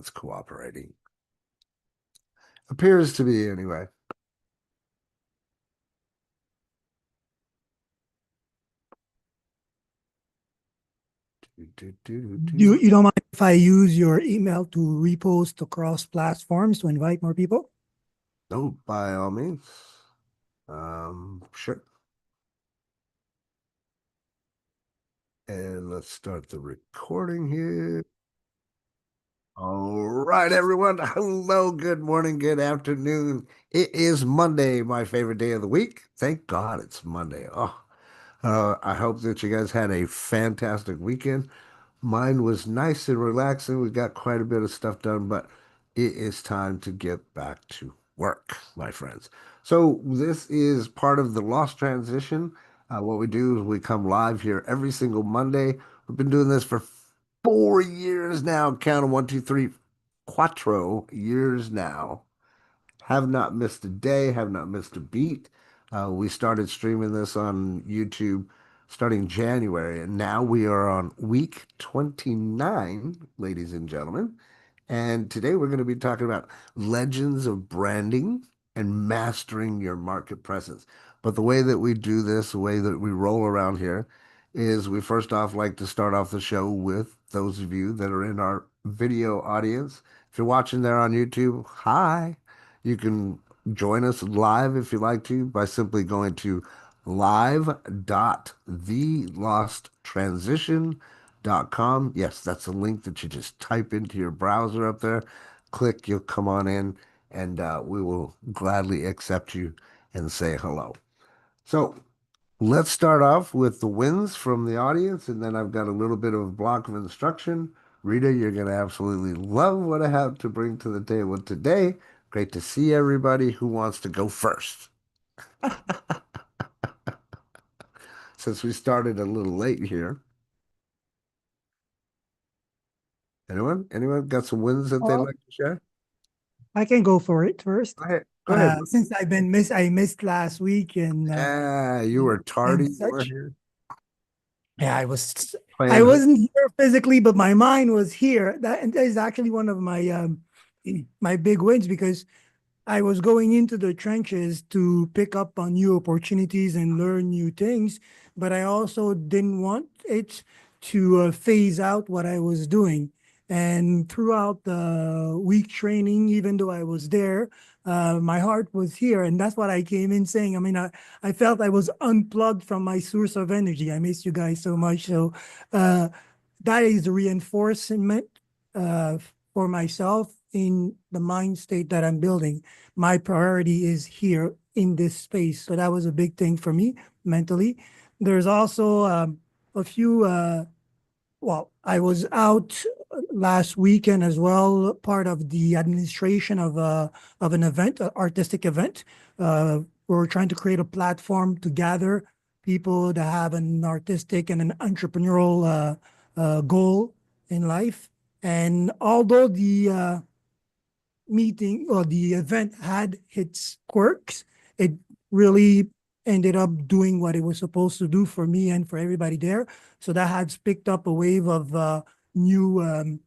it's cooperating. Appears to be anyway. You don't mind if I use your email to repost across platforms to invite more people? No, by all means. Sure. And let's start the recording here. All right, everyone. Hello, good morning, good afternoon. It is Monday, my favorite day of the week. Thank God it's Monday. I hope that you guys had a fantastic weekend. Mine was nice and relaxing. We got quite a bit of stuff done, but it is time to get back to work, my friends. So this is part of the Lost Transition. What we do is we come live here every single Monday. We've been doing this for 4 years now. Count them, one, two, three, quattro years now. Have not missed a day, have not missed a beat. We started streaming this on YouTube starting January, and now we are on week 29, ladies and gentlemen. And today we're going to be talking about legends of branding and mastering your market presence. But the way that we do this, the way that we roll around here, is we first off like to start off the show with those of you that are in our video audience. If you're watching there on YouTube, hi. You can join us live if you like to by simply going to live.thelosttransition.com. Yes, that's a link that you just type into your browser up there. Click, you'll come on in, and we will gladly accept you and say hello. So let's start off with the wins from the audience, and then I've got a little bit of a block of instruction. Rita, you're going to absolutely love what I have to bring to the table today. Great to see everybody. Who wants to go first? Since we started a little late here. Anyone? Anyone got some wins that they'd Well, like to share? I can go for it first. Go ahead. Go ahead. Since I missed last week Yeah, you were and tardy. You were such. here Yeah, I playing hoop. wasn't here physically, but my mind was here. That is actually one of my my big wins because I was going into the trenches to pick up on new opportunities and learn new things, but I also didn't want it to phase out what I was doing. And throughout the week training, even though I was there, my heart was here. And that's what I came in saying. I mean, I felt I was unplugged from my source of energy. I miss you guys so much. So uh, that is the reinforcement uh, for myself in the mind state that I'm building. My priority is here in this space. So that was a big thing for me mentally. There's also a few, well, I was out last weekend as well, part of the administration of an event, an artistic event. We're trying to create a platform to gather people that have an artistic and an entrepreneurial goal in life. And although the meeting or the event had its quirks, it really ended up doing what it was supposed to do for me and for everybody there. So that has picked up a wave of new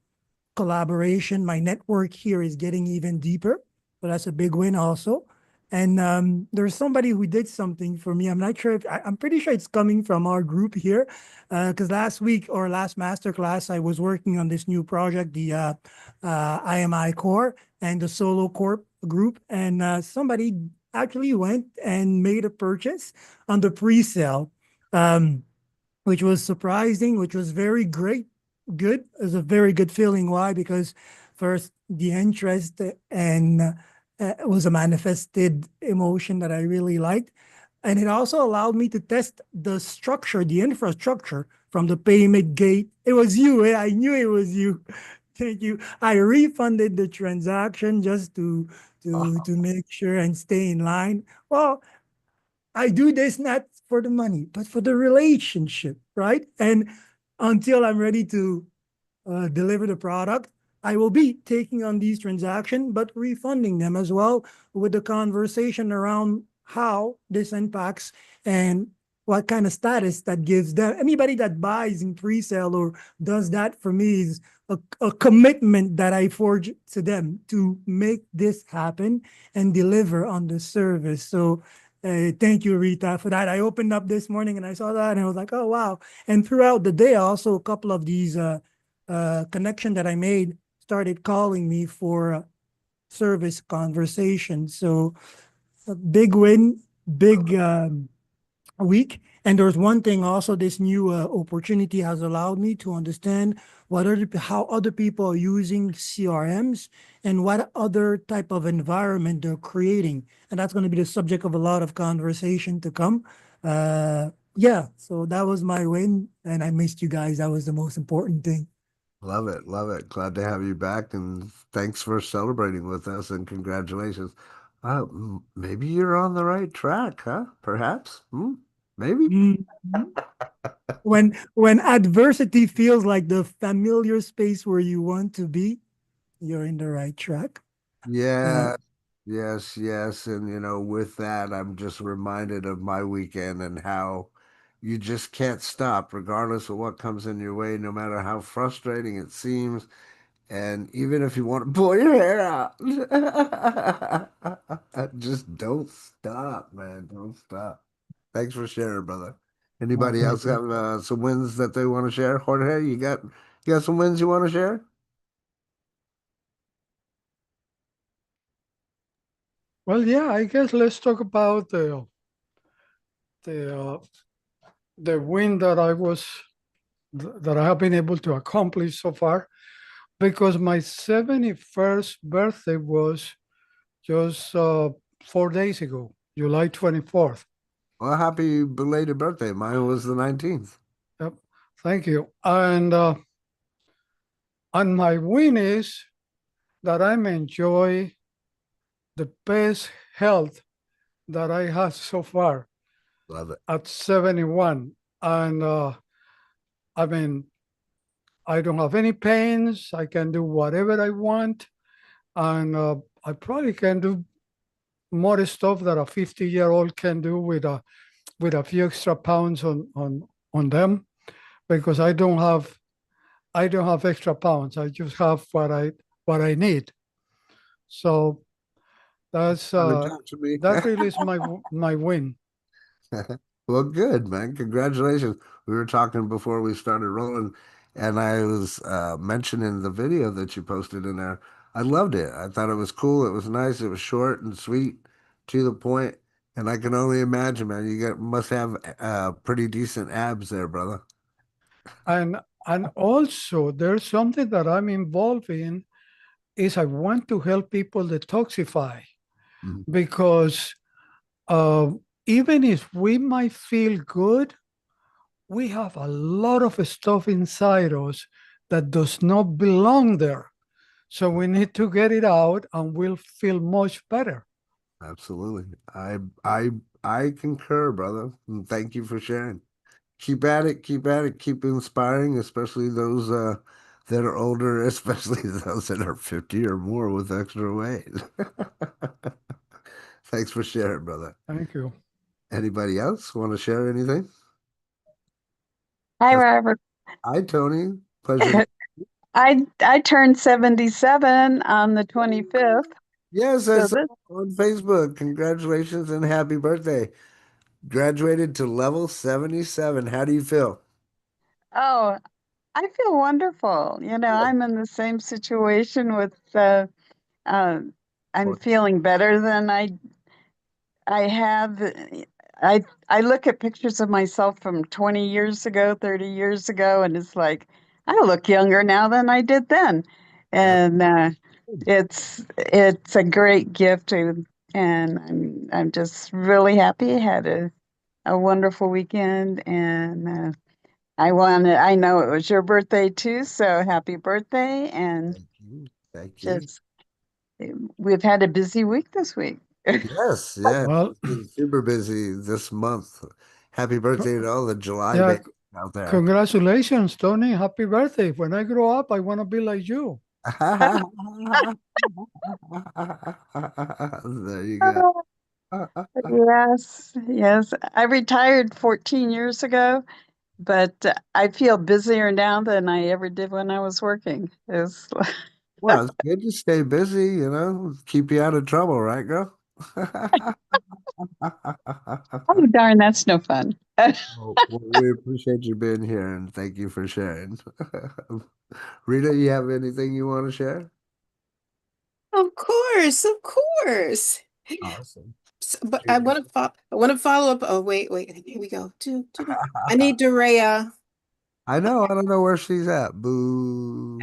collaboration. My network here is getting even deeper. So that's a big win also. And there's somebody who did something for me. I'm not sure if I'm pretty sure it's coming from our group here. Because last week or last masterclass, I was working on this new project, the IMI Core and the Solo Corp group. And somebody actually went and made a purchase on the pre-sale. Um, which was surprising, which was very great. Good. It was a very good feeling. Why? Because first, the interest and was a manifested emotion that I really liked. And it also allowed me to test the structure, the infrastructure from the payment gate. It was you. I knew it was you. Thank you. I refunded the transaction just to make sure and stay in line. Well, I do this not for the money, but for the relationship, right? And until I'm ready to deliver the product, I will be taking on these transactions, but refunding them as well with the conversation around how this impacts and what kind of status that gives them. Anybody that buys in pre-sale or does that for me is a commitment that I forge to them to make this happen and deliver on the service. So thank you, Rita, for that. I opened up this morning and I saw that and I was like, oh, wow. And throughout the day, also a couple of these connection that I made started calling me for service conversation. So a big win, big week. And there's one thing also, this new opportunity has allowed me to understand how other people are using CRMs and what other type of environment they're creating. And that's going to be the subject of a lot of conversation to come. Yeah, so that was my win, and I missed you guys. That was the most important thing. Love it. Love it. Glad to have you back. And thanks for celebrating with us and congratulations. Maybe you're on the right track, huh? Perhaps. Hmm? Maybe. Mhm. When adversity feels like the familiar space where you want to be, you're in the right track. Uh, Yeah. Yes, yes. And with that, I'm just reminded of my weekend and how you just can't stop, regardless of what comes in your way, no matter how frustrating it seems. And even if you want to pull your hair out, just don't stop, man. Don't stop. Thanks for sharing, brother. well, Anybody thank else you. have some wins that they want to share? Jorge, you got some wins you want to share? Well, yeah, I guess let's talk about the the win that I have been able to accomplish so far, because my 71st birthday was just 4 days ago, July 24th. Well, happy belated birthday. Mine was the 19th. Yep. Thank you. And my win is that I'm enjoy the best health that I have so far Love it. at 71. And I mean, I don't have any pains. I can do whatever I want. And I probably can do more stuff that a 50-year-old can do with a few extra pounds on them, because I don't have extra pounds. I just have what I need. So that's Not a joke to me. that really is my win. Well, good, man. Congratulations. We were talking before we started rolling, and I was mentioning the video that you posted in there. I loved it. I thought it was cool. It was nice. It was short and sweet, to the point. And I can only imagine, man, must have pretty decent abs there, brother. And and also there's something that I'm involved in, is I want to help people detoxify, Mhm. because uh, even if we might feel good, we have a lot of stuff inside us that does not belong there. So we need to get it out and we'll feel much better. Absolutely. I concur, brother. And thank you for sharing. Keep at it, keep at it, keep inspiring, especially those that are older, especially those that are 50 or more with extra weight. Thanks for sharing, brother. Thank you. Anybody else want to share anything? Hi, Yes. Robert. Hi, Tony. Pleasure to. I turned 77 on the 25th. Yes, I So saw this, on Facebook. Congratulations and happy birthday. Graduated to level 77. How do you feel? oh, I feel wonderful. Good. I'm in the same situation with uh, I'm Well, feeling better than I have. I look at pictures of myself from 20 years ago, 30 years ago, and it's like I look younger now than I did then. that's And good. it's a great gift, and I'm just really happy. I had a wonderful weekend, and I know it was your birthday too, so happy birthday. And Thank you. Thank you. just we've had a busy week this week. Yes, yeah. Well, It's been super busy this month. Happy birthday to all the July yeah, babies out there. congratulations, Tony. Happy birthday. When I grow up, I want to be like you. There you go. Yes, yes. I retired 14 years ago, but I feel busier now than I ever did when I was working. It's Well, it's good to stay busy, keep you out of trouble, right, girl? oh darn, that's no fun. Well, we appreciate you being here and thank you for sharing. Rita, you have anything you want to share? Of course, of course. Awesome. But I want to follow up. Oh, wait. Here we go. I need Dorea. I don't know where she's at. Boo.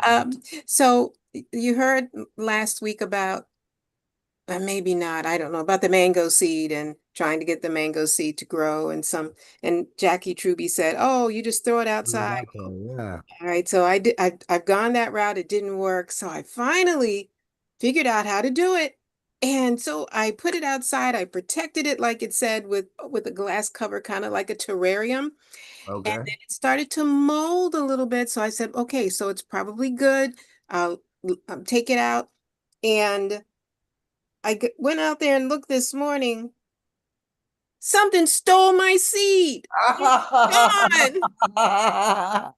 Um, so you heard last week about, maybe not, I don't know, about the mango seed and trying to get the mango seed to grow and Jackie Truby said, "Oh, you just throw it outside." Yeah. All right, so I've gone that route. It didn't work. So I finally figured out how to do it. And so I put it outside. I protected it like it said with a glass cover, kind of like a terrarium. And Okay. then it started to mold a little bit. So I said, okay, so it's probably good. I'll take it out. And went out there and looked this morning. Something stole my seed. It's gone.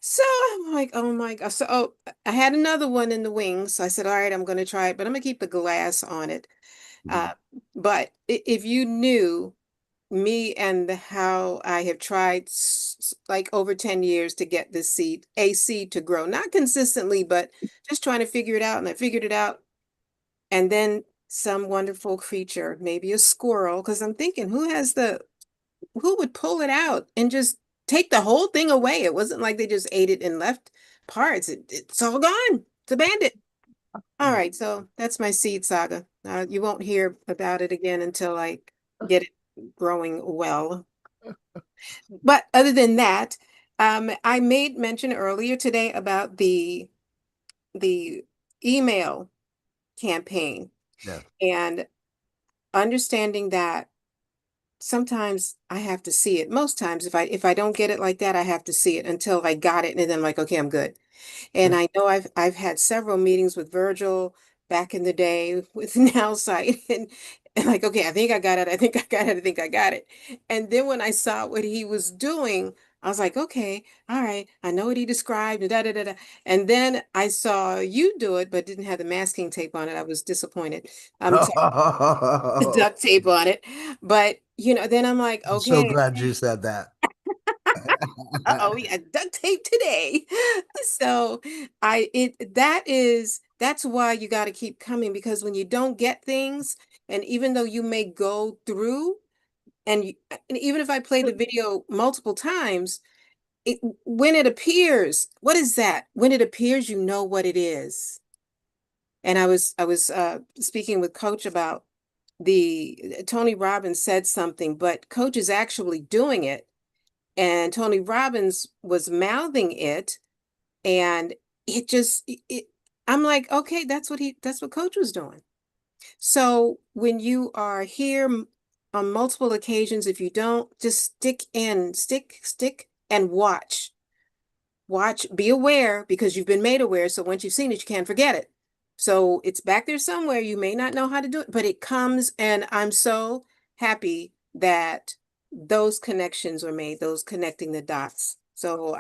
So I'm like, oh my God. So I had another one in the wings. So I said, all right, I'm going to try it, but I'm going to keep the glass on it. Uh, but if you knew me and how I have tried like over 10 years to get this seed to grow, not consistently, but just trying to figure it out. And I figured it out. And then some wonderful creature, maybe a squirrel, because I'm thinking, who would pull it out and just take the whole thing away? It wasn't like they just ate it and left parts. It's all gone. It's a bandit. All right, so that's my seed saga. You won't hear about it again until I get it growing well. But other than that, I made mention earlier today about the email campaign Yeah. and understanding that sometimes I have to see it. Most times, if I don't get it like that, I have to see it until I got it, and then I'm like, okay, I'm good. And I know I've had several meetings with Virgil back in the day with Now Sight, and like, okay, I think I got it. I think I got it. I think I got it. And then when I saw what he was doing, I was like, okay, all right, I know what he described, and da da da da. And then I saw you do it, but didn't have the masking tape on it. I was disappointed. The duct tape on it. But then I'm like, I'm so okay, glad you said that. uh-oh, we got duct tape today. So that's why you got to keep coming, because when you don't get things, and even though you may go through and even if I play the video multiple times, when it appears, what is that? When it appears, you know what it is. And I was speaking with Coach about the Tony Robbins said something, but Coach is actually doing it. And Tony Robbins was mouthing it, and I'm like, okay, that's what Coach was doing. So when you are here on multiple occasions, if you don't, just stick and watch, be aware, because you've been made aware. So once you've seen it, you can't forget it. So it's back there somewhere. You may not know how to do it, but it comes. And I'm so happy that those connections were made, those connecting the dots. So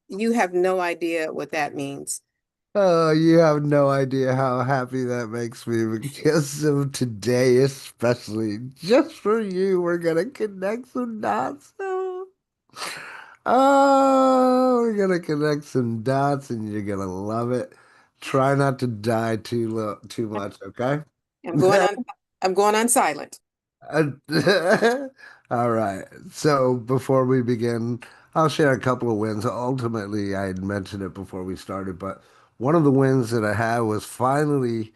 you have no idea what that means. Oh, you have no idea how happy that makes me because of today, especially. Just for you, we're gonna connect some dots. We're gonna connect some dots and you're gonna love it. Try not to die too much, okay? I'm going on, I'm going on silent. All right. So before we begin, I'll share a couple of wins. Ultimately, I had mentioned it before we started, but one of the wins that I had was finally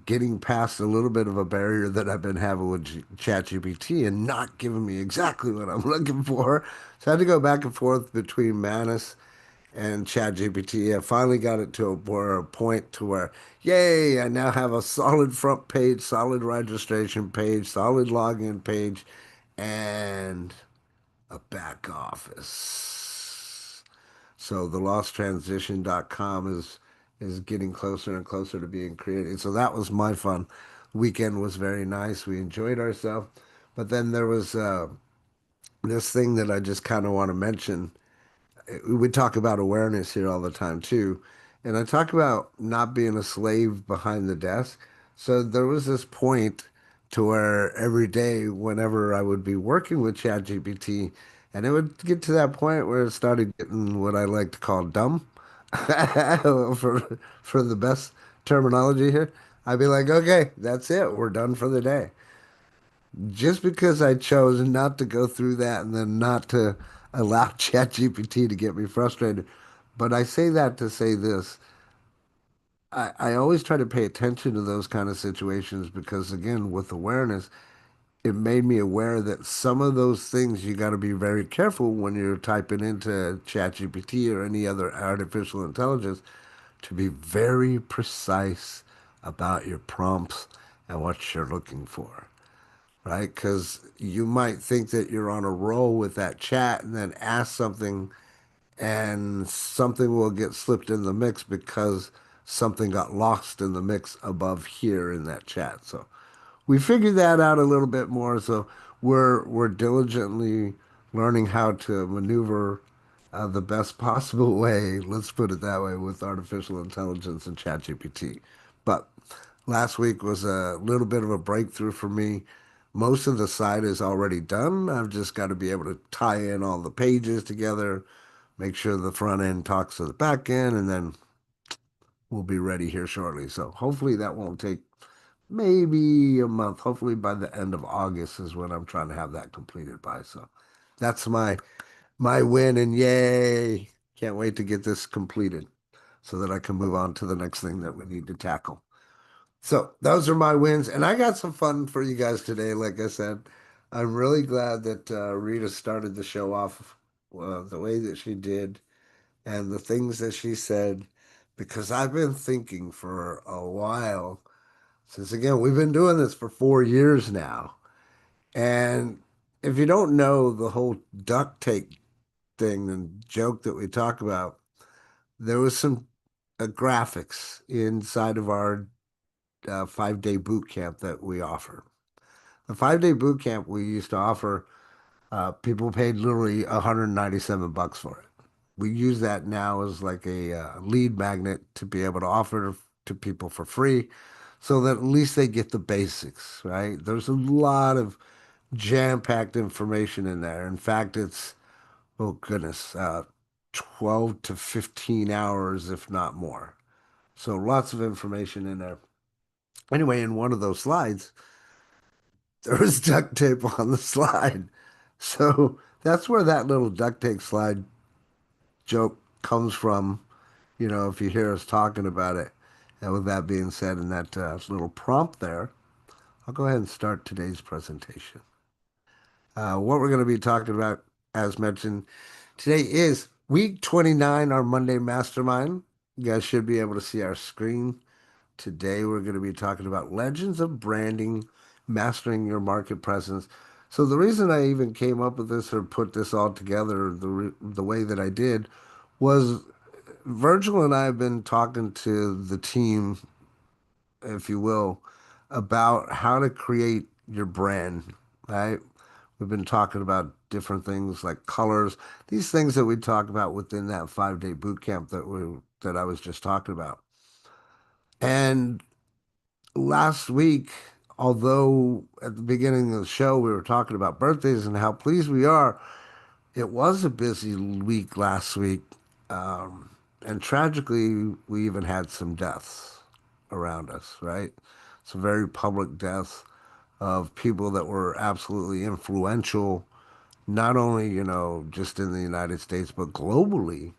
getting past a little bit of a barrier that I've been having with ChatGPT and not giving me exactly what I'm looking for. So I had to go back and forth between Manus and ChatGPT. I finally got it to a point to where, yay, I now have a solid front page, solid registration page, solid login page, and a back office. So the losttransition.com is getting closer and closer to being created. So that was my fun. Weekend was very nice. We enjoyed ourselves. But then there was this thing that I just kind of want to mention. We talk about awareness here all the time too. And I talk about not being a slave behind the desk. So there was this point to where every day, whenever I would be working with ChatGPT, and it would get to that point where it started getting what I like to call dumb, for the best terminology here. I'd be like, okay, that's it. We're done for the day. Just because I chose not to go through that and then not to allow ChatGPT to get me frustrated. But I say that to say this. I always try to pay attention to those kind of situations because, again, with awareness, it made me aware that some of those things you got to be very careful when you're typing into ChatGPT or any other artificial intelligence to be very precise about your prompts and what you're looking for, right? Because you might think that you're on a roll with that chat and then ask something, and something will get slipped in the mix because something got lost in the mix above here in that chat. So we figured that out a little bit more. So we're diligently learning how to maneuver the best possible way. Let's put it that way with artificial intelligence and ChatGPT. But last week was a little bit of a breakthrough for me. Most of the site is already done. I've just got to be able to tie in all the pages together, make sure the front end talks to the back end, and then we'll be ready here shortly. So hopefully that won't take maybe a month. Hopefully by the end of August is when I'm trying to have that completed by. So that's my win, and yay. Can't wait to get this completed so that I can move on to the next thing that we need to tackle. So those are my wins, and I got some fun for you guys today. Like I said, I'm really glad that Rita started the show off the way that she did and the things that she said, because I've been thinking for a while, since again, we've been doing this for 4 years now. And if you don't know the whole duct tape thing and joke that we talk about, there was some graphics inside of our 5 day boot camp that we offer. The 5 day boot camp we used to offer, people paid literally $197 for it. We use that now as like a lead magnet to be able to offer to people for free so that at least they get the basics, right? There's a lot of jam-packed information in there. In fact, it's, oh goodness, 12 to 15 hours, if not more. So lots of information in there. Anyway, in one of those slides, there was duct tape on the slide. So that's where that little duct tape slide joke comes from, if you hear us talking about it. And with that being said, and that little prompt there, I'll go ahead and start today's presentation. What we're going to be talking about, as mentioned, today is week 29, our Monday Mastermind. You guys should be able to see our screen. Today, we're going to be talking about legends of branding, mastering your market presence. So the reason I even came up with this or put this all together the way that I did was Virgil and I have been talking to the team, if you will, about how to create your brand, right? We've been talking about different things like colors, these things that we talk about within that 5 day boot camp that I was just talking about. And last week, although at the beginning of the show we were talking about birthdays and how pleased we are, it was a busy week last week. And tragically, we even had some deaths around us, right? Some very public deaths of people that were absolutely influential, not only, just in the United States, but globally,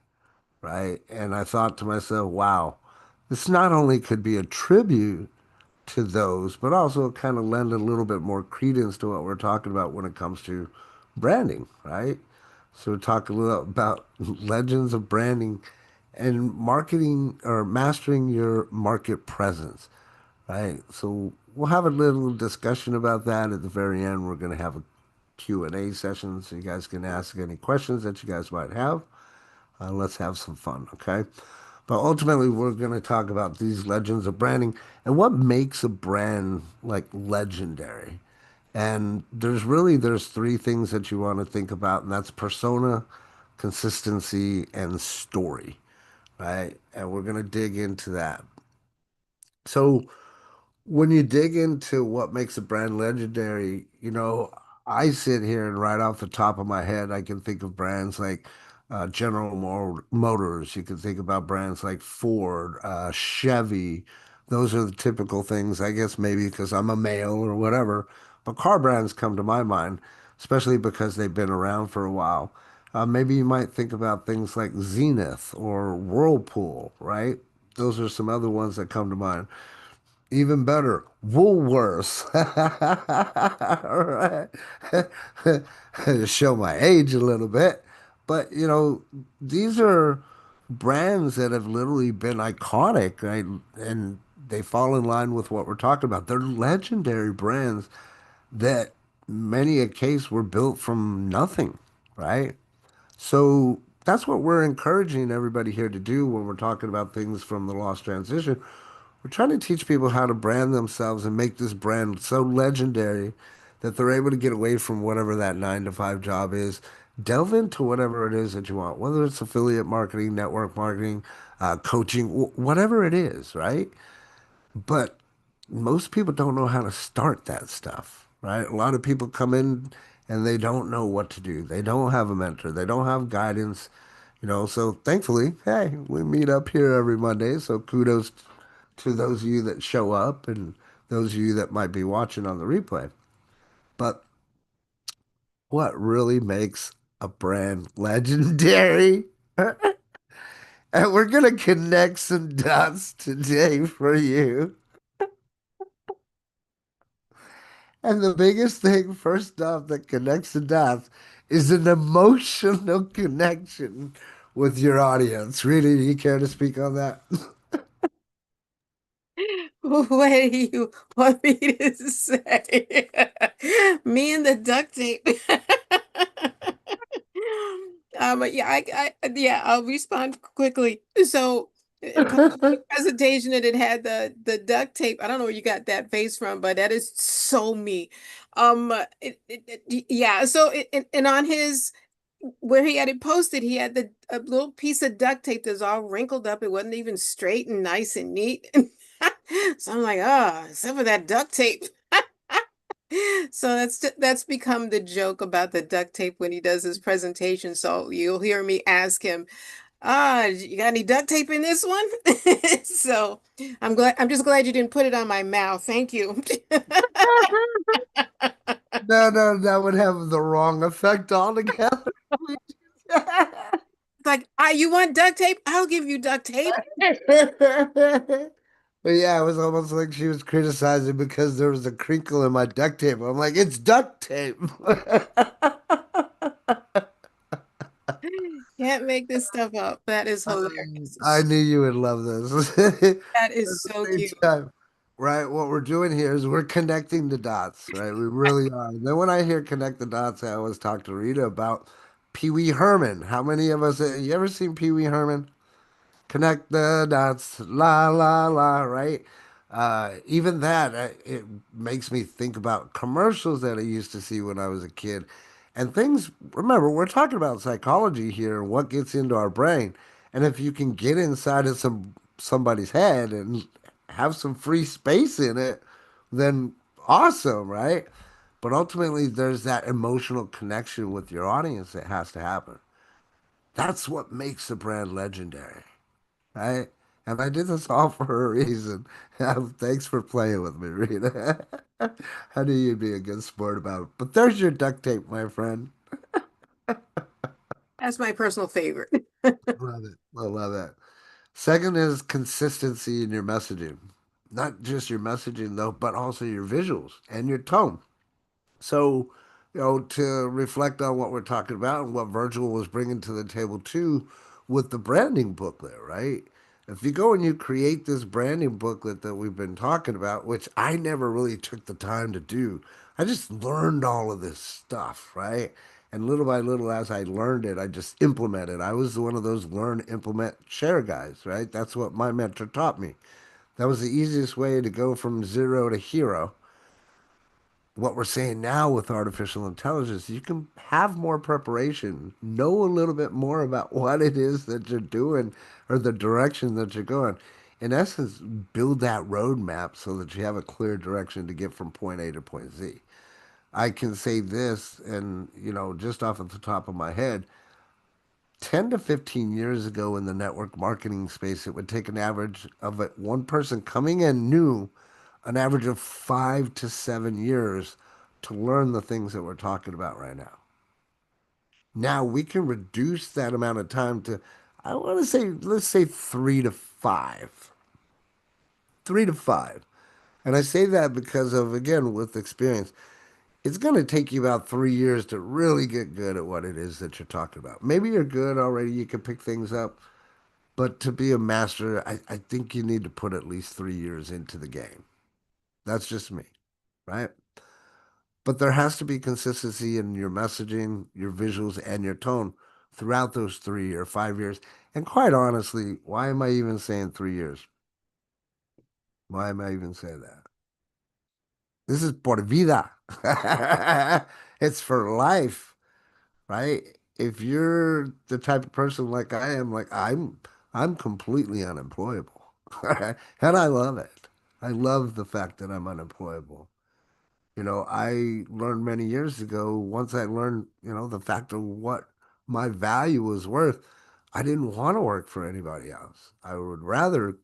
right? And I thought to myself, wow, this not only could be a tribute to those, but also kind of lend a little bit more credence to what we're talking about when it comes to branding, right? So we talk a little about legends of branding and marketing or mastering your market presence, right? So we'll have a little discussion about that at the very end. We're going to have a Q&A session so you guys can ask any questions that you guys might have. Let's have some fun, okay? But ultimately, we're going to talk about these legends of branding and what makes a brand like legendary. And there's three things that you want to think about, and that's persona, consistency, and story, right? And we're going to dig into that. So when you dig into what makes a brand legendary, I sit here and right off the top of my head, I can think of brands like Motors. You can think about brands like Ford, Chevy. Those are the typical things, I guess, maybe because I'm a male or whatever. But car brands come to my mind, especially because they've been around for a while. Maybe you might think about things like Zenith or Whirlpool, right? Those are some other ones that come to mind. Even better, Woolworths. All right. Show my age a little bit. But, these are brands that have literally been iconic, right? And they fall in line with what we're talking about. They're legendary brands that many a case were built from nothing, right? So that's what we're encouraging everybody here to do when we're talking about things from the lost transition. We're trying to teach people how to brand themselves and make this brand so legendary that they're able to get away from whatever that 9 to 5 job is, delve into whatever it is that you want, whether it's affiliate marketing, network marketing, coaching, whatever it is, right? But most people don't know how to start that stuff, right? A lot of people come in and they don't know what to do. They don't have a mentor. They don't have guidance, So thankfully, hey, we meet up here every Monday. So kudos to those of you that show up and those of you that might be watching on the replay. But what really makes a brand legendary? And we're going to connect some dots today for you. And the biggest thing, first off, that connects the dots is an emotional connection with your audience. Really, do you care to speak on that? What do you want me to say? Me and the duct tape. Yeah, yeah, I'll respond quickly. So, presentation that it had the duct tape. I don't know where you got that face from, but that is so me. Yeah. So, and on his where he had it posted, he had the a little piece of duct tape that's all wrinkled up. It wasn't even straight and nice and neat. So I'm like, except for that duct tape. So that's become the joke about the duct tape when he does his presentation. So you'll hear me ask him, you got any duct tape in this one? So I'm just glad you didn't put it on my mouth. Thank you. No, no, that would have the wrong effect altogether. Like, you want duct tape? I'll give you duct tape. But yeah, it was almost like she was criticizing because there was a crinkle in my duct tape. I'm like, it's duct tape. Can't make this stuff up. That is I hilarious. knew you would love this. That At is the so same cute. time, right? What we're doing here is we're connecting the dots, right? We really are. Then when I hear connect the dots, I always talk to Rita about Pee Wee Herman. How many of us, you ever seen Pee Wee Herman? Connect the dots, la la la, right? Even that, it makes me think about commercials that I used to see when I was a kid, and things. Remember, we're talking about psychology here and what gets into our brain, and if you can get inside of somebody's head and have some free space in it, then awesome, right? But ultimately, there's that emotional connection with your audience that has to happen. That's what makes a brand legendary. Right? And I did this all for a reason. Thanks for playing with me, Rita. I knew you'd be a good sport about it. But there's your duct tape, my friend. That's my personal favorite. Love it. I love that. Second is consistency in your messaging. Not just your messaging, though, but also your visuals and your tone. So, to reflect on what we're talking about and what Virgil was bringing to the table too with the branding booklet, right? If you go and you create this branding booklet that we've been talking about, which I never really took the time to do, I just learned all of this stuff, right? And little by little, as I learned it, I just implemented. I was one of those learn, implement, share guys, right? That's what my mentor taught me. That was the easiest way to go from zero to hero. What we're saying now with artificial intelligence, you can have more preparation, know a little bit more about what it is that you're doing or the direction that you're going. In essence, build that roadmap so that you have a clear direction to get from point A to point Z. I can say this, and just off of the top of my head, 10 to 15 years ago in the network marketing space, it would take an average of one person coming in new, an average of 5 to 7 years to learn the things that we're talking about right now. Now we can reduce that amount of time to, I want to say, let's say 3 to 5. 3 to 5. And I say that because of, again, with experience, it's going to take you about 3 years to really get good at what it is that you're talking about. Maybe you're good already, you can pick things up, but to be a master, I think you need to put at least 3 years into the game. That's just me, right? But there has to be consistency in your messaging, your visuals, and your tone throughout those 3 or 5 years. And quite honestly, why am I even saying 3 years? Why am I even saying that? This is por vida. It's for life, right? If you're the type of person like I am, like I'm completely unemployable. And I love it. I love the fact that I'm unemployable. I learned many years ago, once I learned, the fact of what my value was worth, I didn't want to work for anybody else. I would rather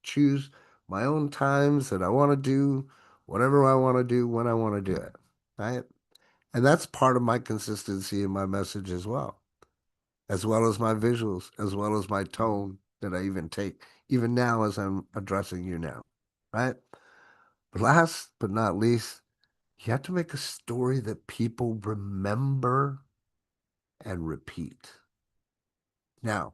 choose my own times that I want to do whatever I want to do when I want to do it. Right. And that's part of my consistency in my message as well as my visuals, as well as my tone that I even take, even now as I'm addressing you now. Right. But last but not least, you have to make a story that people remember and repeat. Now,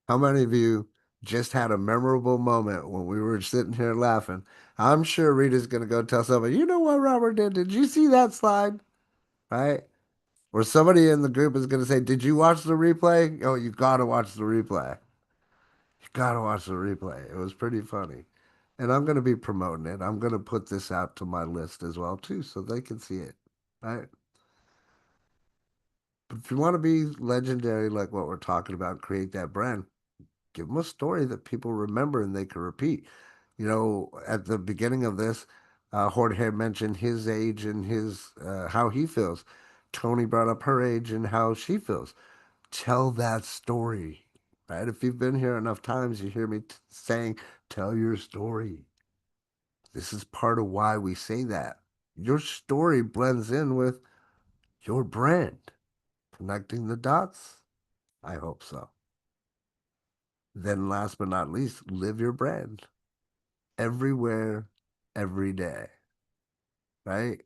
how many of you just had a memorable moment when we were sitting here laughing? I'm sure Rita's going to go tell somebody, you know what Robert did? Did you see that slide? Right? Or somebody in the group is going to say, did you watch the replay? Oh, you got to watch the replay. You got to watch the replay. It was pretty funny. And I'm going to be promoting it. I'm going to put this out to my list as well, too, so they can see it. Right? But if you want to be legendary, like what we're talking about, create that brand, give them a story that people remember and they can repeat. At the beginning of this, Jorge mentioned his age and his how he feels. Tony brought up her age and how she feels. Tell that story, right? If you've been here enough times, you hear me saying, tell your story. This is part of why we say that. Your story blends in with your brand. Connecting the dots? I hope so. Then last but not least, live your brand everywhere, every day, right?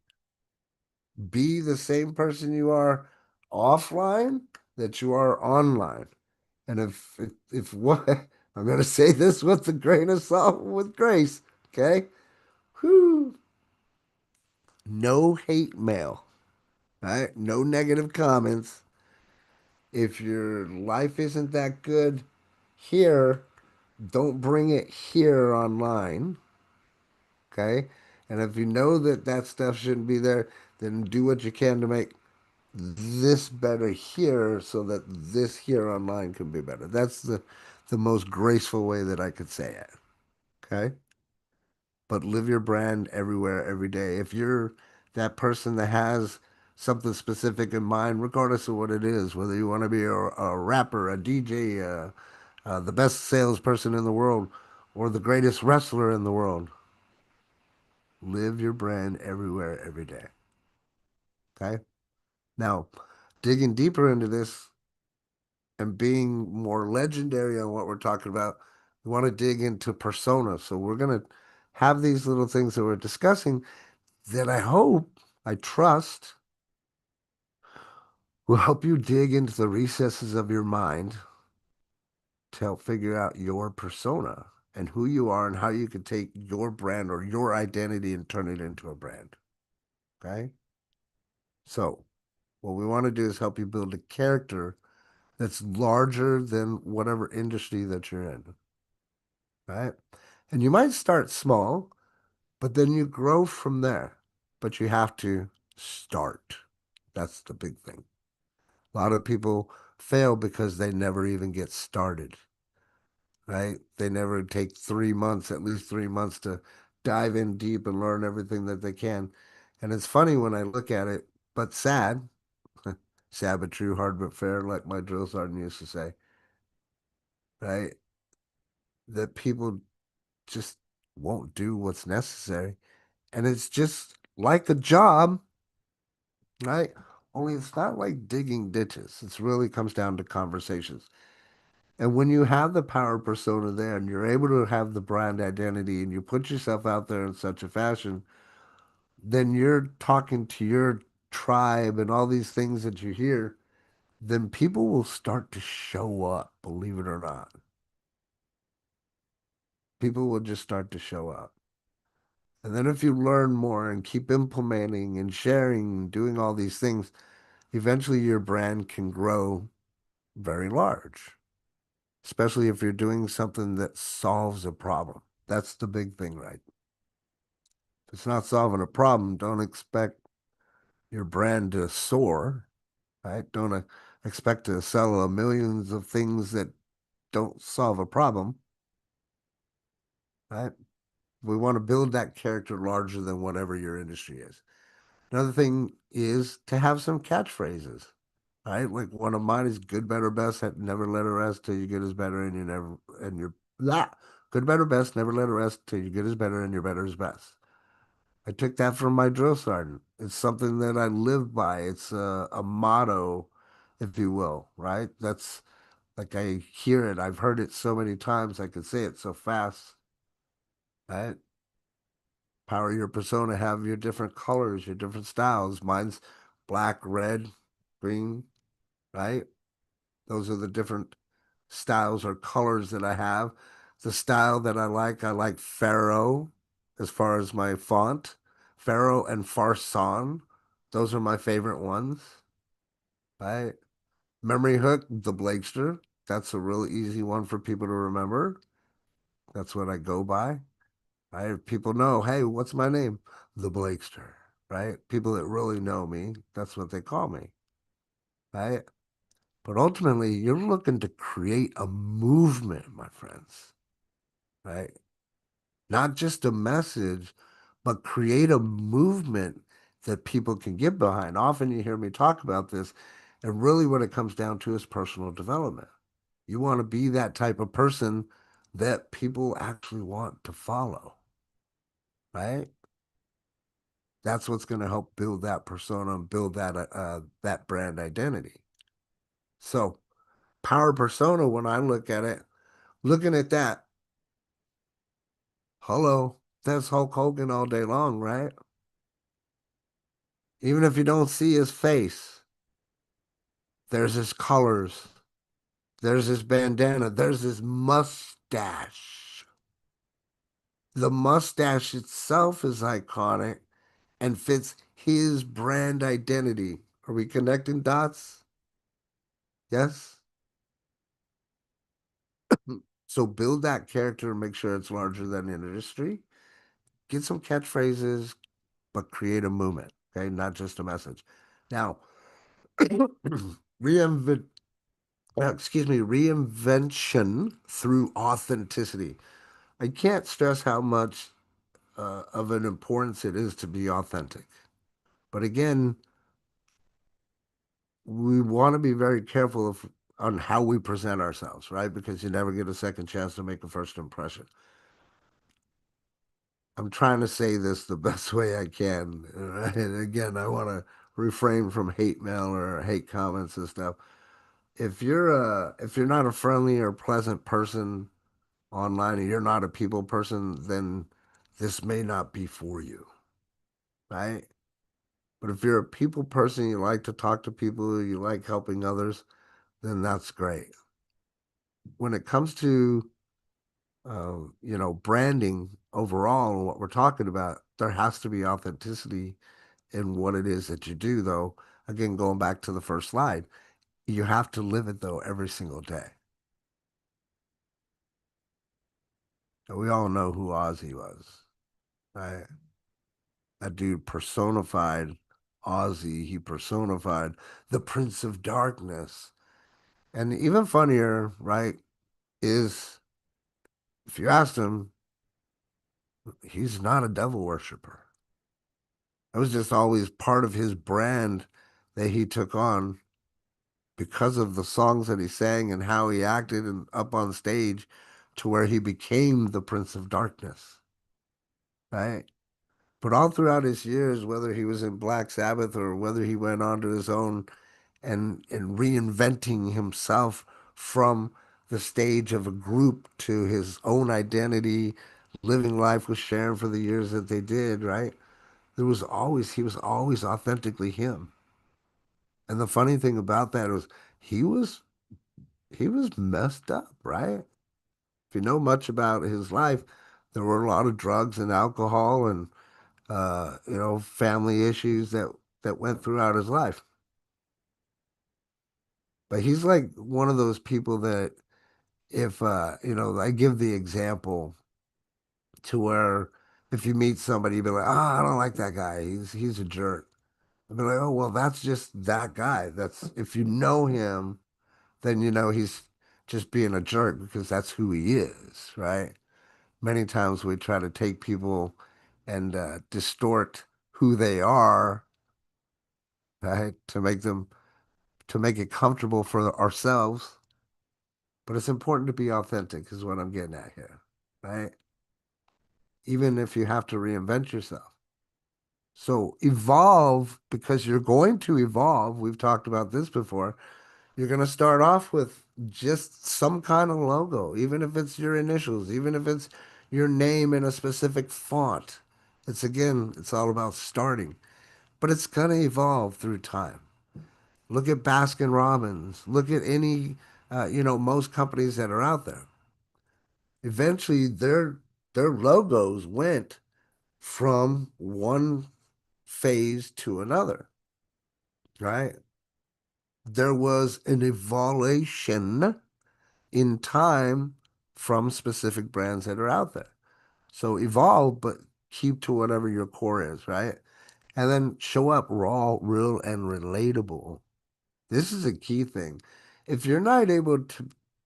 Be the same person you are offline that you are online. And if what I'm going to say this with a grain of salt, with grace, okay? Whew. No hate mail, right? No negative comments. If your life isn't that good here, don't bring it here online. Okay. And if you know that that stuff shouldn't be there, then do what you can to make this better here so that this here online can be better. That's the most graceful way that I could say it. Okay. But live your brand everywhere, every day. If you're that person that has something specific in mind, regardless of what it is, whether you want to be a rapper, a DJ, the best salesperson in the world, or the greatest wrestler in the world, live your brand everywhere, every day. Okay. Now, digging deeper into this and being more legendary on what we're talking about, we want to dig into persona. So we're going to have these little things that we're discussing that I hope, I trust, will help you dig into the recesses of your mind to help figure out your persona and who you are and how you can take your brand or your identity and turn it into a brand. Okay. So What we want to do is help you build a character that's larger than whatever industry that you're in, right? And you might start small, but then you grow from there. But you have to start. That's the big thing. A lot of people fail because they never even get started, right? They never take 3 months, at least 3 months, to dive in deep and learn everything that they can. And it's funny when I look at it, but sad, sad but true, hard but fair, like my drill sergeant used to say, right? That people just won't do what's necessary. And it's just like a job, right? Only it's not like digging ditches. It really comes down to conversations. And when you have the power persona there and you're able to have the brand identity and you put yourself out there in such a fashion, then you're talking to your tribe and all these things that you hear, then people will start to show up, believe it or not. People will just start to show up. And then if you learn more and keep implementing and sharing and doing all these things, eventually your brand can grow very large, especially if you're doing something that solves a problem. That's the big thing, right? If it's not solving a problem, don't expect your brand to soar, right? Don't expect to sell millions of things that don't solve a problem, right? We want to build that character larger than whatever your industry is. Another thing is to have some catchphrases, right? Like one of mine is good, better, best. Never let it rest till you get is better, and you never and you're that good, better, best. Never let it rest till you get is better, and your better is best. I took that from my drill sergeant. It's something that I live by. It's a motto, if you will, right? That's like I hear it. I've heard it so many times. I could say it so fast, right? Power your persona, have your different colors, your different styles. Mine's black, red, green, right? Those are the different styles or colors that I have. The style that I like Pharaoh as far as my font. Pharaoh and Farson. Those are my favorite ones, right? Memory Hook, the Blakester. That's a really easy one for people to remember. That's what I go by. Right? People know, hey, what's my name? The Blakester, right? People that really know me, that's what they call me, right? But ultimately, you're looking to create a movement, my friends, right? Not just a message, but create a movement that people can get behind. Often you hear me talk about this, and really what it comes down to is personal development. You want to be that type of person that people actually want to follow, right? That's what's going to help build that persona and build that brand identity. So, power persona, when I look at it, looking at that, hello, that's Hulk Hogan all day long, right? Even if you don't see his face, there's his colors, there's his bandana, there's his mustache. The mustache itself is iconic and fits his brand identity. Are we connecting dots? Yes? So build that character and make sure it's larger than the industry. Get some catchphrases, but create a movement. Okay, not just a message. Now, reinvent. Excuse me, reinvention through authenticity. I can't stress how much of an importance it is to be authentic. But again, we want to be very careful on how we present ourselves, right? Because you never get a second chance to make a first impression. I'm trying to say this the best way I can. And again, I want to refrain from hate mail or hate comments and stuff. If you're not a friendly or pleasant person online and you're not a people person, then this may not be for you, right? But if you're a people person, you like to talk to people, you like helping others, then that's great. When it comes to branding overall and what we're talking about, there has to be authenticity in what it is that you do, though. Again, going back to the first slide, you have to live it though every single day. And we all know who Ozzy was, right? That dude personified Ozzy. He personified the Prince of Darkness. And even funnier, right, is if you asked him, he's not a devil worshiper. It was just always part of his brand that he took on because of the songs that he sang and how he acted and up on stage to where he became the Prince of Darkness, right? But all throughout his years, whether he was in Black Sabbath or whether he went on to his own and reinventing himself from the stage of a group to his own identity, living life with Sharon for the years that they did, right? He was always authentically him. And the funny thing about that was he was he was messed up, right? If you know much about his life, there were a lot of drugs and alcohol and family issues that went throughout his life. But he's like one of those people that if I give the example to where if you meet somebody, you'd be like, oh, I don't like that guy. He's a jerk. I'd be like, oh well, that's just that guy. That's if you know him, then you know he's just being a jerk because that's who he is, right? Many times we try to take people and distort who they are, right, to make it comfortable for ourselves. But it's important to be authentic, is what I'm getting at here, right? Even if you have to reinvent yourself. So evolve because you're going to evolve. We've talked about this before. You're going to start off with just some kind of logo, even if it's your initials, even if it's your name in a specific font. It's all about starting, but it's going to evolve through time. Look at Baskin Robbins. Look at any, most companies that are out there. Eventually, their logos went from one phase to another, right? There was an evolution in time from specific brands that are out there. So evolve, but keep to whatever your core is, right? And then show up raw, real, and relatable. This is a key thing. If you're not able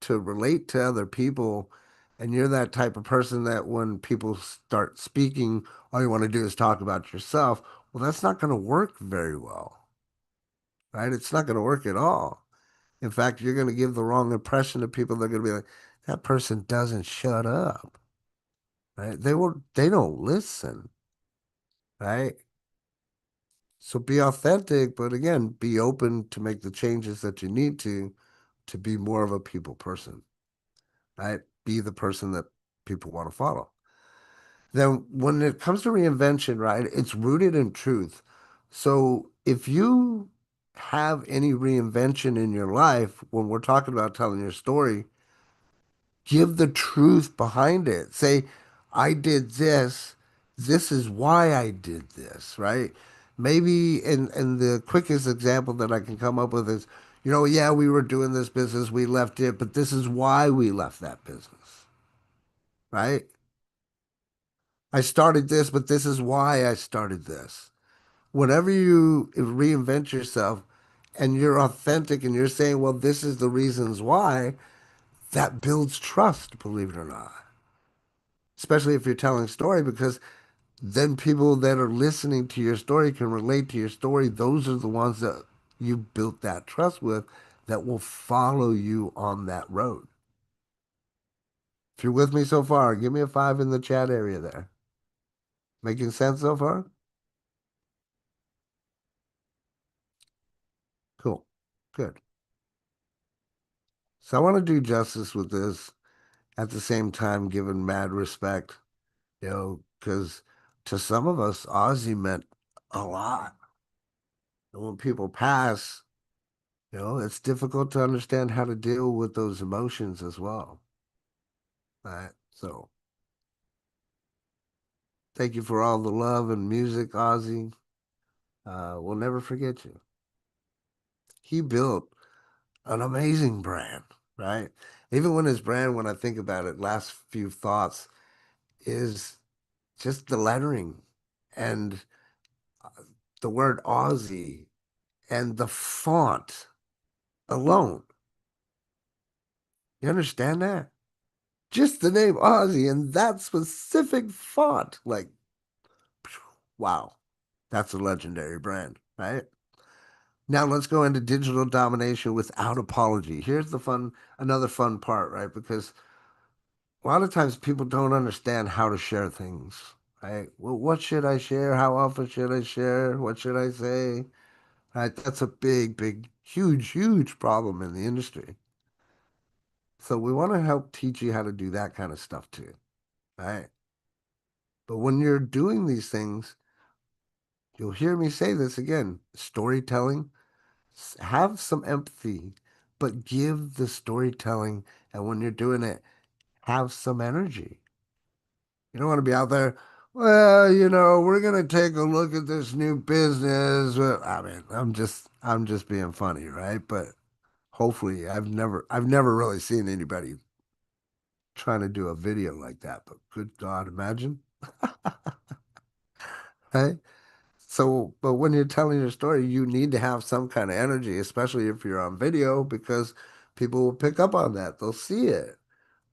to relate to other people and you're that type of person that when people start speaking, all you want to do is talk about yourself, well, that's not going to work very well, right? It's not going to work at all. In fact, you're going to give the wrong impression to people. They're going to be like, that person doesn't shut up, right? They don't listen, right? So be authentic, but again, be open to make the changes that you need to be more of a people person, right? Be the person that people want to follow. Then when it comes to reinvention, right, it's rooted in truth. So if you have any reinvention in your life, when we're talking about telling your story, give the truth behind it. Say, I did this. This is why I did this, right? Maybe, and the quickest example that I can come up with is, yeah, we were doing this business, we left it, but this is why we left that business, right? I started this, but this is why I started this. Whenever you reinvent yourself and you're authentic and you're saying, well, this is the reasons why, that builds trust, believe it or not. Especially if you're telling a story, because then people that are listening to your story can relate to your story. Those are the ones that you built that trust with that will follow you on that road. If you're with me so far, give me a 5 in the chat area there. Making sense so far? Cool. Good. So I want to do justice with this at the same time, giving mad respect, because to some of us, Ozzy meant a lot. And when people pass, it's difficult to understand how to deal with those emotions as well. Right. So thank you for all the love and music, Ozzy. We'll never forget you. he built an amazing brand, right? Even when his brand, when I think about it, last few thoughts is just the lettering and the word Aussie and the font alone. You understand that? Just the name Aussie and that specific font, like, wow, that's a legendary brand, right? Now let's go into digital domination without apology. Here's another fun part, right? Because a lot of times people don't understand how to share things, right? Well, what should I share? How often should I share? What should I say? Right? That's a big, huge, huge problem in the industry. So we want to help teach you how to do that kind of stuff too, right? But when you're doing these things, you'll hear me say this again, storytelling, have some empathy, but give the storytelling. And when you're doing it, have some energy. You don't want to be out there, well, we're going to take a look at this new business. Well, I mean, I'm just being funny, right? But hopefully I've never really seen anybody trying to do a video like that. But good God, imagine, right? So, but when you're telling your story, you need to have some kind of energy, especially if you're on video, because people will pick up on that. They'll see it,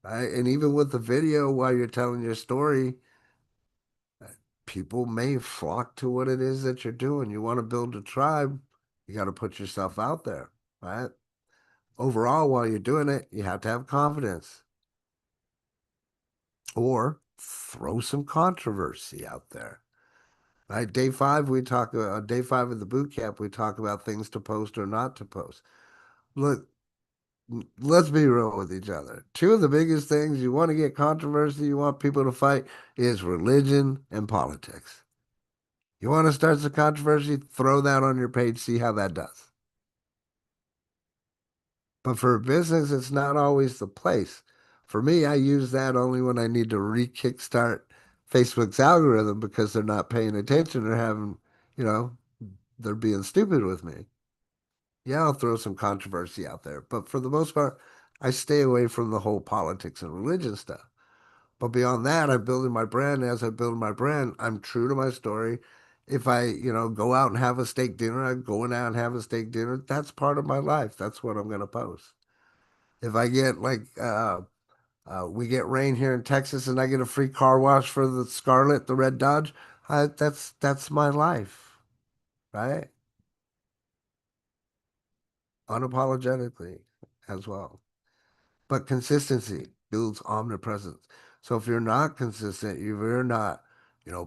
right? And even with the video, while you're telling your story, people may flock to what it is that you're doing. You want to build a tribe, you got to put yourself out there, right? Overall, while you're doing it, you have to have confidence or throw some controversy out there. Right, day 5 of the boot camp, we talk about things to post or not to post. Look, let's be real with each other. Two of the biggest things you want to get controversy, you want people to fight, is religion and politics. You want to start some controversy, throw that on your page, see how that does. But for a business, it's not always the place. For me, I use that only when I need to re-kickstart Facebook's algorithm because they're not paying attention or you know, they're being stupid with me. Yeah, I'll throw some controversy out there. But for the most part, I stay away from the whole politics and religion stuff. But beyond that, I'm building my brand. As I build my brand, I'm true to my story. If I, go out and have a steak dinner, I'm going out and have a steak dinner. That's part of my life. That's what I'm going to post. If I get we get rain here in Texas and I get a free car wash for the Scarlet, the red Dodge, that's my life, right? Unapologetically as well. But consistency builds omnipresence. So if you're not consistent, if you're not,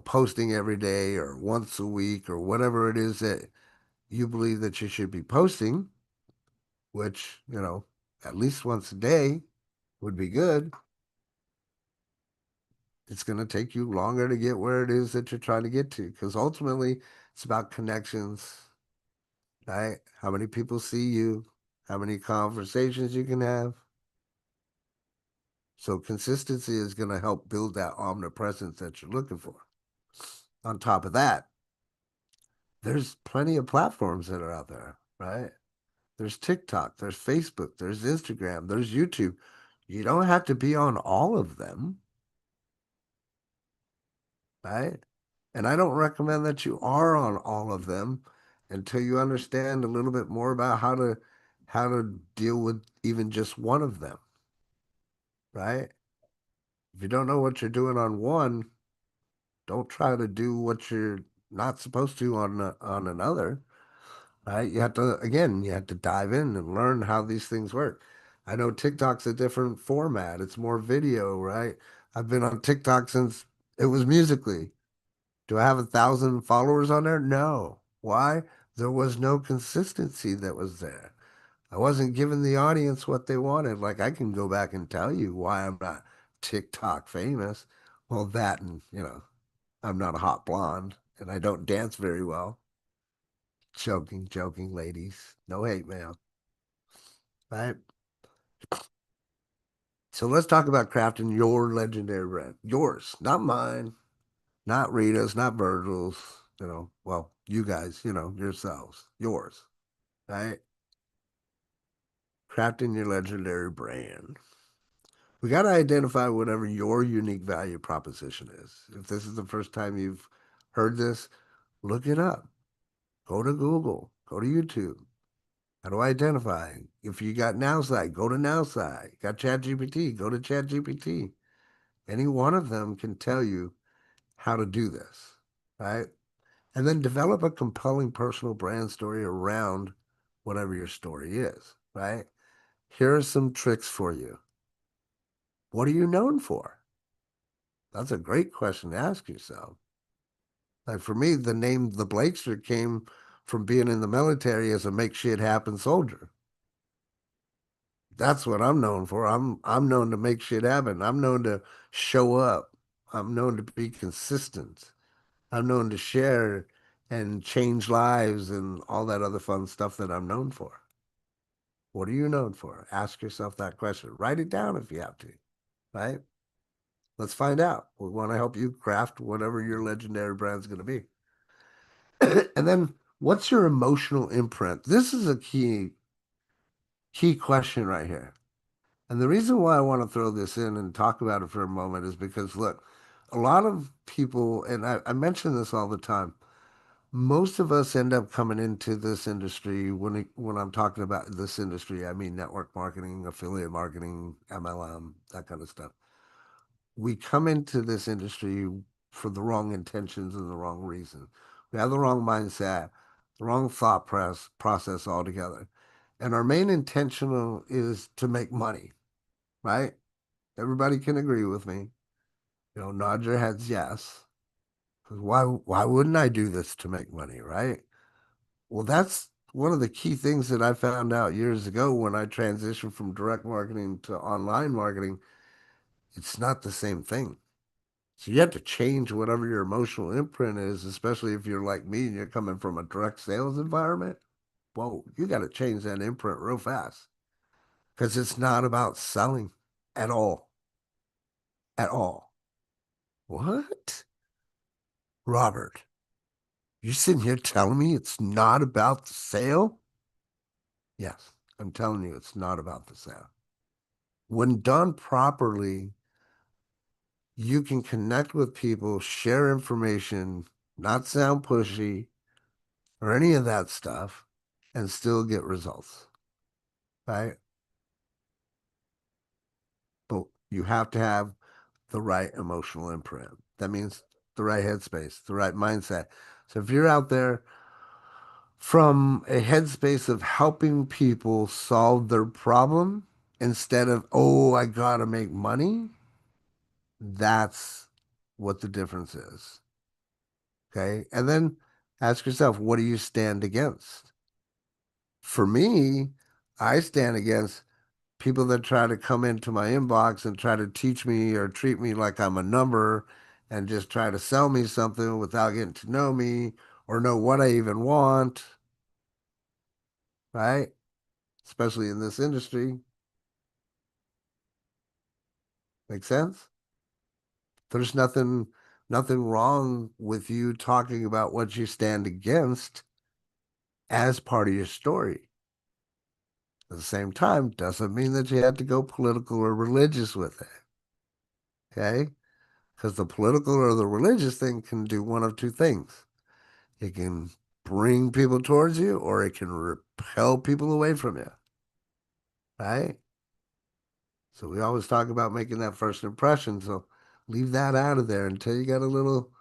posting every day or once a week or whatever it is that you believe that you should be posting, which, at least once a day would be good, it's going to take you longer to get where it is that you're trying to get to. Because ultimately, it's about connections, right? How many people see you, how many conversations you can have. So consistency is going to help build that omnipresence that you're looking for. On top of that, there's plenty of platforms that are out there, right? There's TikTok, there's Facebook, there's Instagram, there's YouTube. You don't have to be on all of them, right? And I don't recommend that you are on all of them until you understand a little bit more about how to deal with even just one of them, right? If you don't know what you're doing on one, don't try to do what you're not supposed to on another, right? You have to dive in and learn how these things work. I know TikTok's a different format. It's more video, right? I've been on TikTok since it was Musically. Do I have 1,000 followers on there? No. Why? There was no consistency that was there. I wasn't giving the audience what they wanted. Like I can go back and tell you why I'm not TikTok famous. Well, that and, I'm not a hot blonde and I don't dance very well. Joking, joking, ladies. No hate mail. Right? So let's talk about crafting your legendary brand. Yours, not mine, not Rita's, not Virgil's, well, you guys, yourselves, yours, right? crafting your legendary brand. We got to identify whatever your unique value proposition is. If this is the first time you've heard this, look it up. Go to Google, go to YouTube. How do I identify? If you got NowSci, go to NowSci. Got ChatGPT, go to ChatGPT. Any one of them can tell you how to do this, right? And then develop a compelling personal brand story around whatever your story is, right? Here are some tricks for you. What are you known for? That's a great question to ask yourself. Like for me, the name the Blakester came from being in the military as a make shit happen soldier. That's what I'm known for. I'm known to make shit happen. I'm known to show up. I'm known to be consistent. I'm known to share and change lives and all that other fun stuff that I'm known for. What are you known for? Ask yourself that question. Write it down if you have to, right? Let's find out. We want to help you craft whatever your legendary brand's going to be. And then what's your emotional imprint? This is a key question right here. And the reason why I want to throw this in and talk about it for a moment is because look, a lot of people, and I mention this all the time, most of us end up coming into this industry when I'm talking about this industry, I mean network marketing, affiliate marketing, MLM, that kind of stuff. We come into this industry for the wrong intentions and the wrong reason. We have the wrong mindset, the wrong process altogether. And our main intention is to make money, right? Everybody can agree with me. Nod your heads yes. 'Cause why wouldn't I do this to make money, right? Well, that's one of the key things that I found out years ago when I transitioned from direct marketing to online marketing. It's not the same thing. So you have to change whatever your emotional imprint is, especially if you're like me and you're coming from a direct sales environment. Whoa, you got to change that imprint real fast because it's not about selling at all. At all. What? Robert, you sitting here telling me it's not about the sale? Yes, I'm telling you, it's not about the sale. When done properly, you can connect with people, share information, not sound pushy or any of that stuff, and still get results, right? But you have to have the right emotional imprint. That means the right headspace, the right mindset. So if you're out there from a headspace of helping people solve their problem instead of, oh, I gotta make money, that's what the difference is. Okay. And then ask yourself, what do you stand against? For me, I stand against people that try to come into my inbox and try to teach me or treat me like I'm a number and just try to sell me something without getting to know me or know what I even want, right? Especially in this industry. Make sense? There's nothing wrong with you talking about what you stand against as part of your story. At the same time, doesn't mean that you have to go political or religious with it. Okay? Because the political or the religious thing can do one of two things. It can bring people towards you or it can repel people away from you. Right? So we always talk about making that first impression. So leave that out of there until you got a little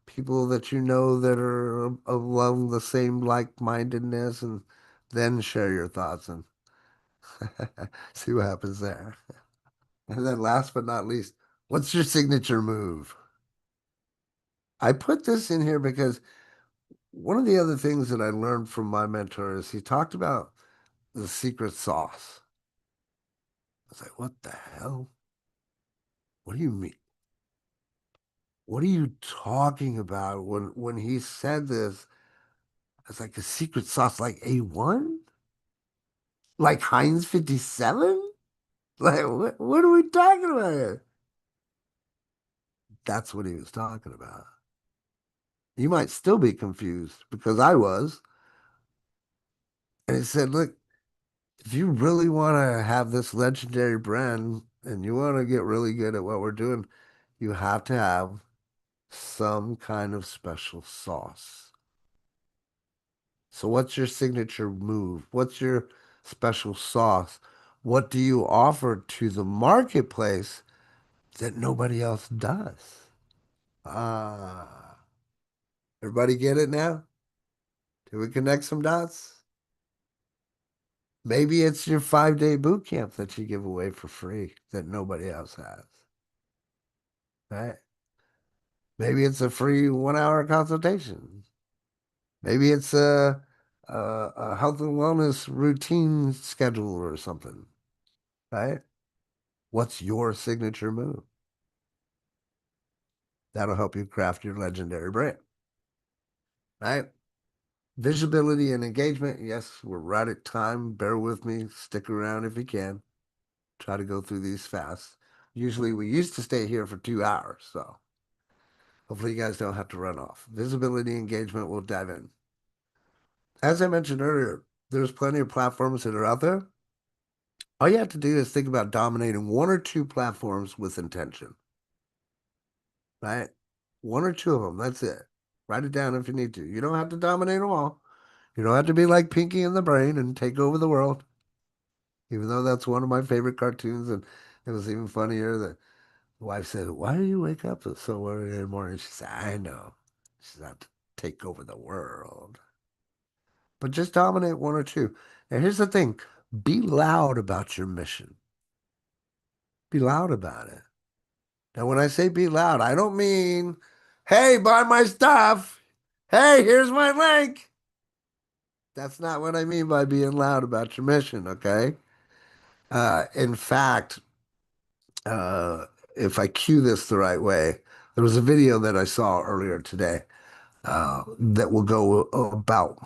people that you know that are along the same like-mindedness and then share your thoughts and see what happens there. And then last but not least, what's your signature move? I put this in here because one of the other things that I learned from my mentor is he talked about the secret sauce. I was like, what the hell? What do you mean? What are you talking about? When he said this, it's like a secret sauce, like A1? Like Heinz 57? Like, what are we talking about here? That's what he was talking about. You might still be confused because I was. And he said, look, if you really want to have this legendary brand and you want to get really good at what we're doing, you have to have some kind of special sauce. So what's your signature move? What's your special sauce? What do you offer to the marketplace that nobody else does? Ah, everybody get it now? Did we connect some dots? Maybe it's your 5-day boot camp that you give away for free that nobody else has, right? Maybe it's a free 1 hour consultation. Maybe it's a health and wellness routine schedule or something, right? What's your signature move? That'll help you craft your legendary brand, right? Visibility and engagement. Yes, we're right at time. Bear with me. Stick around if you can. Try to go through these fast. Usually we used to stay here for 2 hours, so hopefully you guys don't have to run off. Visibility, engagement, we'll dive in. As I mentioned earlier, there's plenty of platforms that are out there. All you have to do is think about dominating one or two platforms with intention, right? One or two of them, that's it. Write it down if you need to. You don't have to dominate them all. You don't have to be like Pinky in the Brain and take over the world, even though that's one of my favorite cartoons. And it was even funnier that the wife said, "Why do you wake up so early in the morning?" She said, "I know. She's not to take over the world." But just dominate one or two. And here's the thing, be loud about your mission. Be loud about it. Now, when I say be loud, I don't mean, hey, buy my stuff. Hey, here's my link. That's not what I mean by being loud about your mission, okay? In fact, uh, if I cue this the right way, there was a video that I saw earlier today that we'll go about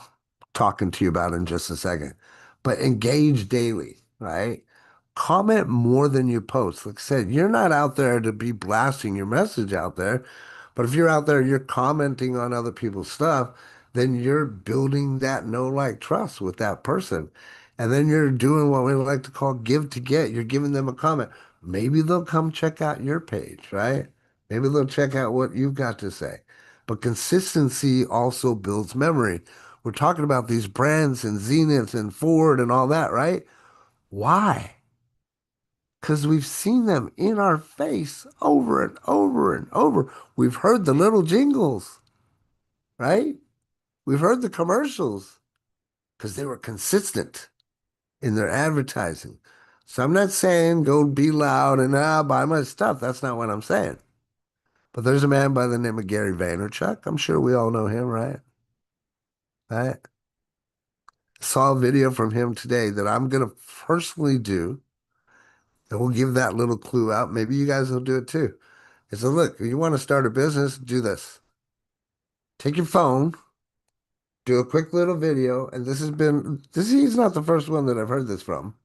talking to you about in just a second. But engage daily, right? Comment more than you post. Like I said, you're not out there to be blasting your message out there. But if you're out there, you're commenting on other people's stuff, then you're building that know, like, trust with that person. And then you're doing what we like to call give to get. You're giving them a comment. Maybe they'll come check out your page, right? Maybe they'll check out what you've got to say. But consistency also builds memory. We're talking about these brands and Zenith and Ford and all that, right? Why? Because we've seen them in our face over and over and over. We've heard the little jingles, right? We've heard the commercials because they were consistent in their advertising. So I'm not saying go be loud and buy my stuff. That's not what I'm saying. But there's a man by the name of Gary Vaynerchuk. I'm sure we all know him, right? Right? Saw a video from him today that I'm going to personally do. And we'll give that little clue out. Maybe you guys will do it too. He said, look, if you want to start a business, do this. Take your phone, do a quick little video. And he's not the first one that I've heard this from.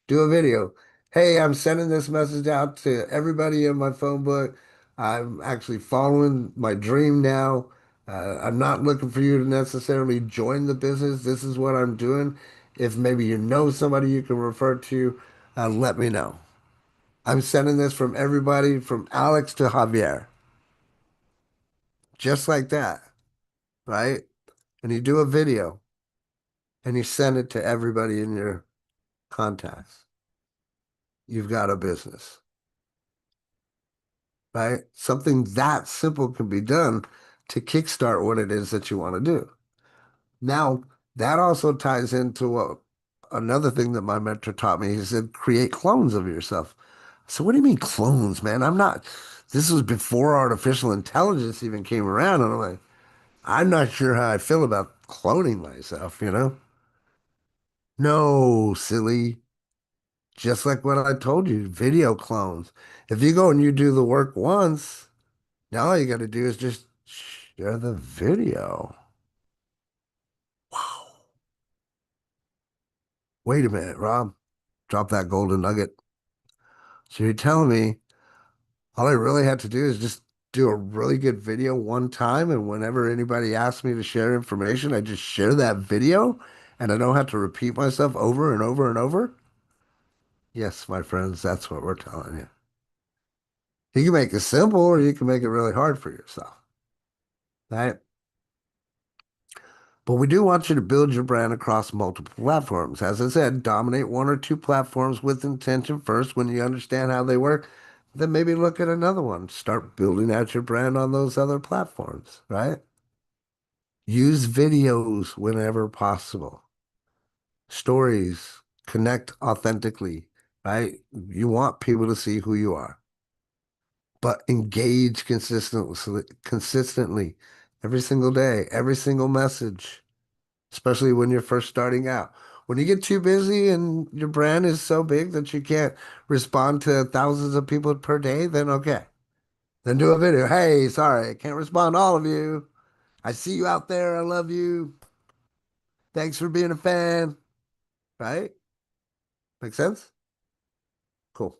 Do a video. Hey, I'm sending this message out to everybody in my phone book. I'm actually following my dream now. I'm not looking for you to necessarily join the business. This is what I'm doing. If maybe you know somebody you can refer to, let me know. I'm sending this from everybody from Alex to Javier. Just like that, right? And you do a video and you send it to everybody in your contacts. You've got a business, right? Something that simple can be done to kickstart what it is that you want to do. Now, that also ties into what another thing that my mentor taught me. He said, create clones of yourself. So what do you mean clones, man? This was before artificial intelligence even came around. And I'm like, I'm not sure how I feel about cloning myself, you know? No, silly. Just like what I told you, video clones. If you go and you do the work once, now all you got to do is just share the video. Wow. Wait a minute, Rob. Drop that golden nugget. So you're telling me all I really had to do is just do a really good video one time, and whenever anybody asks me to share information, I just share that video, and I don't have to repeat myself over and over and over, yes, my friends, that's what we're telling you. You can make it simple or you can make it really hard for yourself, right? But we do want you to build your brand across multiple platforms. As I said, dominate one or two platforms with intention first. When you understand how they work, then maybe look at another one. Start building out your brand on those other platforms, right? Use videos whenever possible. Stories, connect authentically, right? You want people to see who you are, but engage consistently every single day, every single message, especially when you're first starting out. When you get too busy and your brand is so big that you can't respond to thousands of people per day, then okay. Then do a video. Hey, sorry, I can't respond to all of you. I see you out there. I love you. Thanks for being a fan. Right? Make sense? Cool.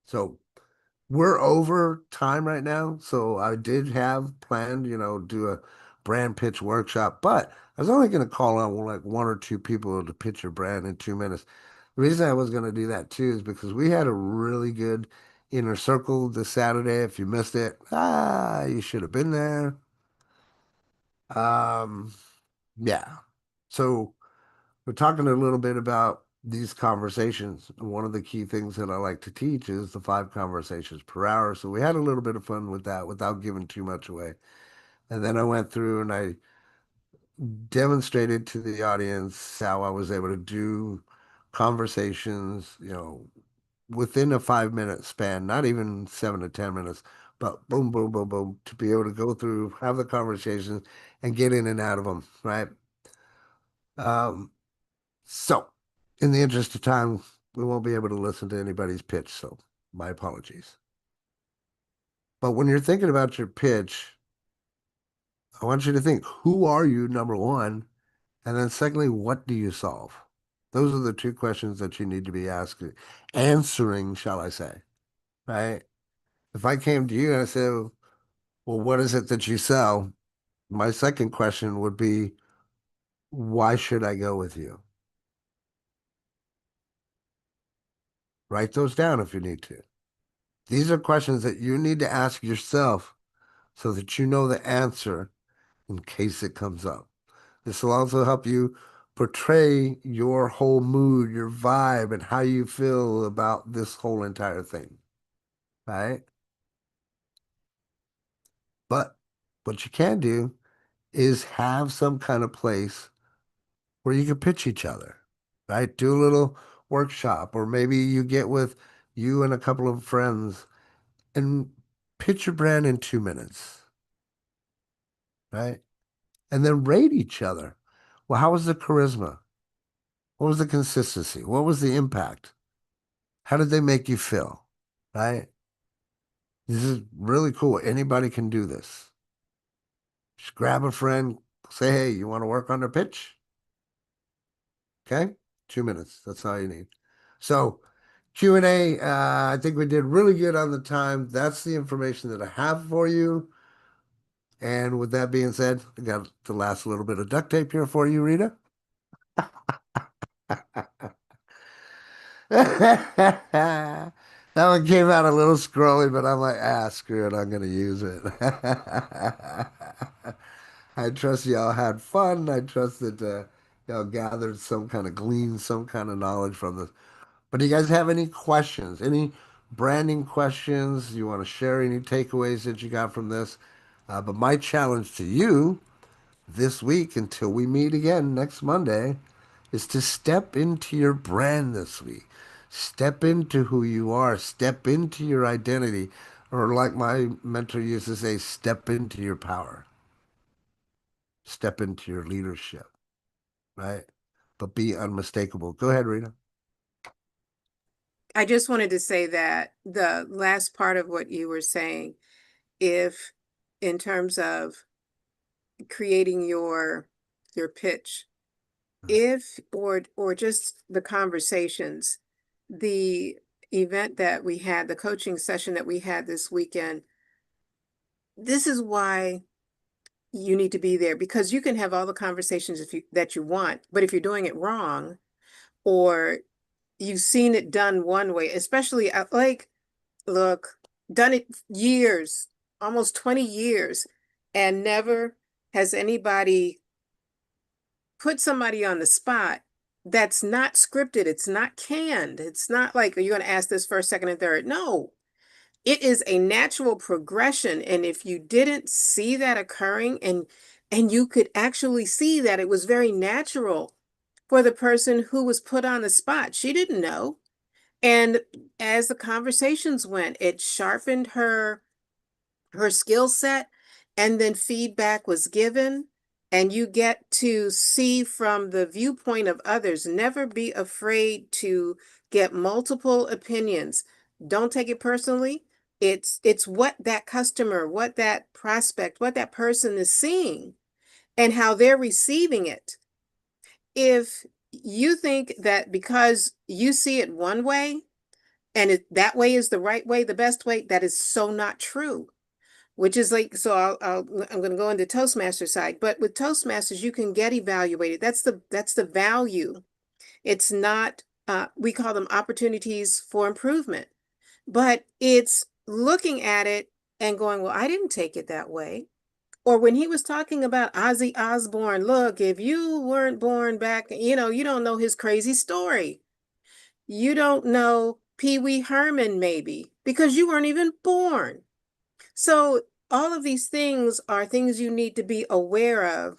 So we're over time right now. So I did have planned, do a brand pitch workshop, but I was only going to call on like one or two people to pitch your brand in 2 minutes. The reason I was going to do that too is because we had a really good inner circle this Saturday. If you missed it, you should have been there. Um, yeah. So we're talking a little bit about these conversations. One of the key things that I like to teach is the 5 conversations per hour. So we had a little bit of fun with that without giving too much away. And then I went through and I demonstrated to the audience how I was able to do conversations, within a 5 minute span, not even 7 to 10 minutes, but boom, boom, boom, boom, to be able to go through, have the conversations and get in and out of them, right? Um, So, in the interest of time, we won't be able to listen to anybody's pitch, so my apologies. But when you're thinking about your pitch, I want you to think, who are you, number one? And then secondly, what do you solve? Those are the 2 questions that you need to be asking, answering, shall I say, right? If I came to you and I said, well, what is it that you sell? My second question would be, why should I go with you? Write those down if you need to. These are questions that you need to ask yourself so that you know the answer in case it comes up. This will also help you portray your whole mood, your vibe, and how you feel about this whole entire thing, right? But what you can do is have some kind of place where you can pitch each other, right? Do a little workshop, or maybe you get with you and a couple of friends and pitch your brand in 2 minutes, right? And then rate each other. Well, how was the charisma? What was the consistency? What was the impact? How did they make you feel? Right? This is really cool. Anybody can do this. Just grab a friend, say, hey, you want to work on the pitch? Okay? 2 minutes. That's all you need. So Q&A, I think we did really good on the time. That's the information that I have for you. And with that being said, I got the last little bit of duct tape here for you, Rita. That one came out a little scrolly, but I'm like, screw it, I'm gonna use it. I trust y'all had fun. I trust that y'all gathered gleaned some kind of knowledge from this. But do you guys have any questions? Any branding questions? You want to share any takeaways that you got from this? But my challenge to you this week until we meet again next Monday is to step into your brand this week. Step into who you are. Step into your identity. Or like my mentor used to say, step into your power. Step into your leadership, right? But be unmistakable. Go ahead, Rita. I just wanted to say that the last part of what you were saying, if in terms of creating your pitch, if or just the conversations, the event that we had, the coaching session that we had this weekend, this is why you need to be there, because you can have all the conversations that you want, but if you're doing it wrong, or you've seen it done one way, especially like, look, done it years, almost 20 years, and never has anybody put somebody on the spot that's not scripted. It's not canned. It's not like, are you going to ask this first, second, and third? No, it is a natural progression. And if you didn't see that occurring, and you could actually see that it was very natural for the person who was put on the spot, she didn't know. And as the conversations went, it sharpened her skill set, and then feedback was given, and you get to see from the viewpoint of others. Never be afraid to get multiple opinions. Don't take it personally. It's what that customer, what that prospect, what that person is seeing, and how they're receiving it. If you think that because you see it one way, and that way is the right way, the best way, that is so not true. Which is like, so I'm going to go into Toastmaster side, but with Toastmasters, you can get evaluated. That's the value. It's not, we call them opportunities for improvement, but it's looking at it and going, well, I didn't take it that way. Or when he was talking about Ozzy Osbourne, look, if you weren't born back, you don't know his crazy story. You don't know Pee Wee Herman, maybe, because you weren't even born. So all of these things are things you need to be aware of.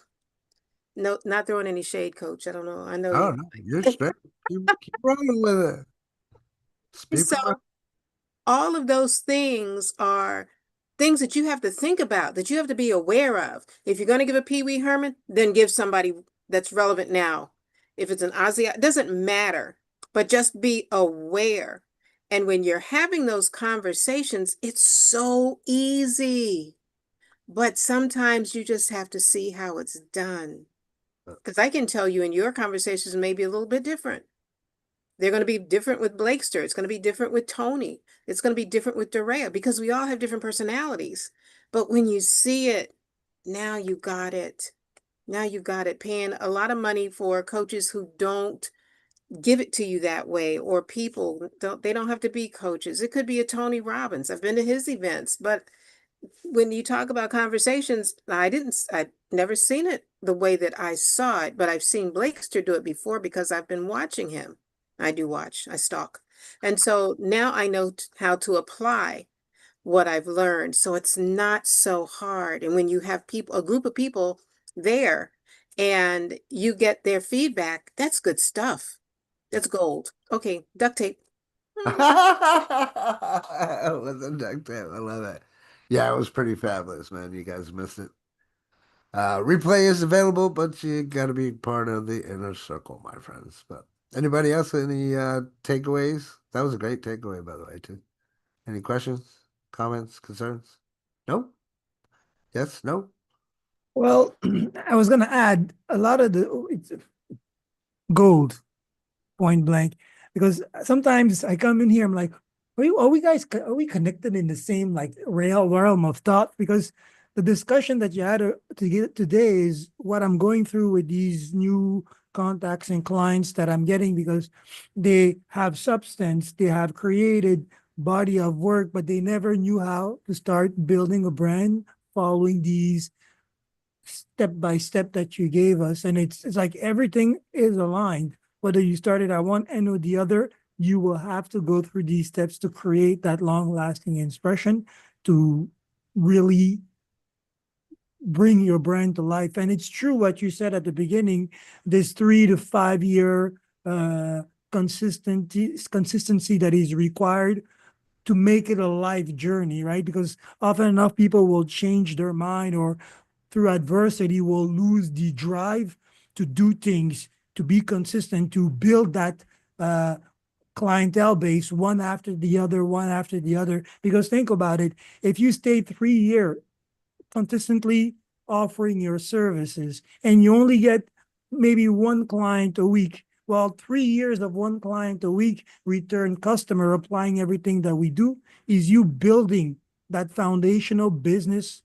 No, not throwing any shade, Coach. I don't know. I know Oh you. no, you're straight. Keep rolling with it. Speak So from all of those things are things that you have to think about, that you have to be aware of. If you're going to give a Pee Wee Herman, then give somebody that's relevant now. If it's an Ozzy, it doesn't matter, but just be aware. And when you're having those conversations, it's so easy. But sometimes you just have to see how it's done. Because I can tell you in your conversations may be a little bit different. They're going to be different with Blakester. It's going to be different with Tony. It's going to be different with Dorea, because we all have different personalities. But when you see it, now you got it. Now you got it. Paying a lot of money for coaches who don't give it to you that way, or people they don't have to be coaches. It could be a Tony Robbins. I've been to his events, but when you talk about conversations, I've never seen it the way that I saw it, but I've seen Blakester do it before because I've been watching him. I do watch, I stalk. And so now I know how to apply what I've learned. So it's not so hard. And when you have a group of people there, and you get their feedback, that's good stuff. That's gold. Okay, duct tape. with the duct tape. I love that. Yeah, it was pretty fabulous, man. You guys missed it. Replay is available, but you got to be part of the inner circle, my friends. But anybody else, any takeaways? That was a great takeaway, by the way, too. Any questions, comments, concerns? Nope. Yes, no. Well, I was gonna add a lot of it's gold, point blank, because sometimes I come in here, I'm like, are we connected in the same like realm of thought? Because the discussion that you had to get today is what I'm going through with these new contacts and clients that I'm getting, because they have substance, they have created body of work, but they never knew how to start building a brand following these step by step that you gave us. And it's like everything is aligned. Whether you started at one end or the other, you will have to go through these steps to create that long lasting expression, to really bring your brand to life. And it's true what you said at the beginning, this 3 to 5 year consistency that is required to make it a life journey, right? Because often enough people will change their mind, or through adversity will lose the drive to do things, to be consistent, to build that clientele base one after the other, one after the other. Because think about it, if you stay 3 years consistently offering your services and you only get maybe one client a week, well, 3 years of one client a week return customer applying everything that we do is you building that foundational business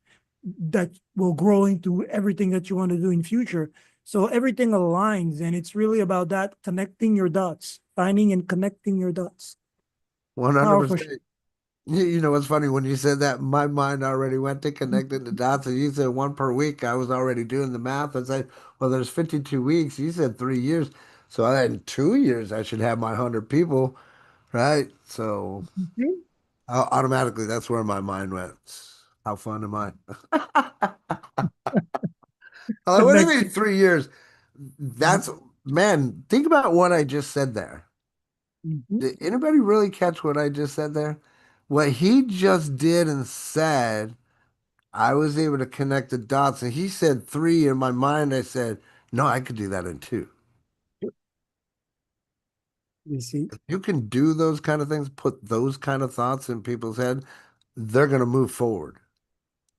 that will grow into everything that you want to do in future. So everything aligns, and it's really about that connecting your dots, finding and connecting your dots. Powerful. 100%. You know what's funny? When you said that, my mind already went to connecting the dots. And you said one per week. I was already doing the math. I said, well, there's 52 weeks. You said 3 years. So in 2 years, I should have my 100 people, right? So Mhm. automatically, that's where my mind went. How fun am I? I'm like, what do you mean Connecting. 3 years? That's, man, think about what I just said there. Mhm. Did anybody really catch what I just said there? What he just did and said, I was able to connect the dots. And he said three. In my mind, I said, no, I could do that in two. You see. If you can do those kind of things, put those kind of thoughts in people's head, they're going to move forward.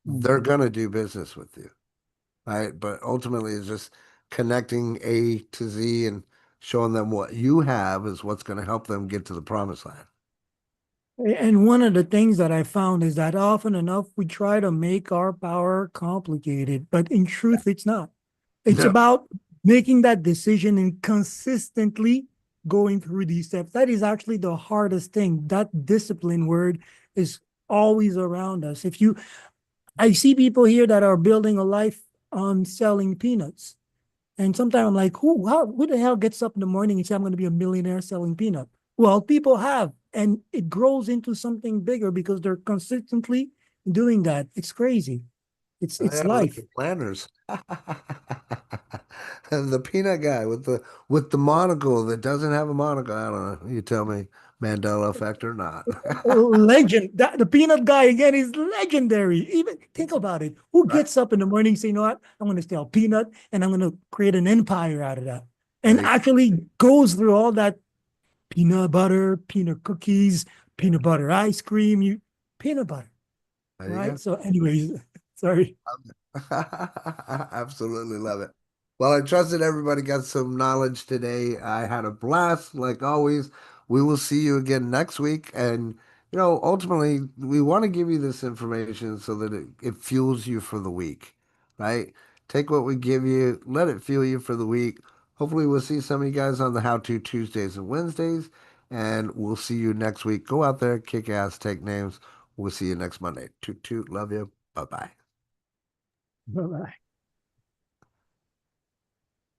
They're Mhm. going to do business with you, right? But ultimately, it's just connecting A to Z and showing them what you have is what's going to help them get to the promised land. And one of the things that I found is that often enough we try to make our power complicated, but in truth, it's not. It's No, about making that decision and consistently going through these steps. That is actually the hardest thing. That discipline word is always around us. I see people here that are building a life on selling peanuts. And sometimes I'm like, who the hell gets up in the morning and say, I'm going to be a millionaire selling peanut? Well, people have, and it grows into something bigger because they're consistently doing that. It's crazy. oh, It's yeah, look life. at planners. And the peanut guy with the monocle that doesn't have a monocle. I don't know. You tell me, Mandela effect or not. Legend. The peanut guy again is legendary. Even think about it. Who Right? gets up in the morning and say, you know what? I'm going to sell peanut and I'm going to create an empire out of that. There And you, actually goes through all that peanut butter, peanut cookies, peanut butter ice cream, peanut butter, there you right? go. So, anyways, sorry. Absolutely love it. Well, I trusted everybody got some knowledge today. I had a blast, like always. We will see you again next week. And, ultimately, we want to give you this information so that it fuels you for the week, right? Take what we give you, let it fuel you for the week. Hopefully, we'll see some of you guys on the How To Tuesdays and Wednesdays. And we'll see you next week. Go out there, kick ass, take names. We'll see you next Monday. Toot toot. Love you. Bye bye. Bye-bye.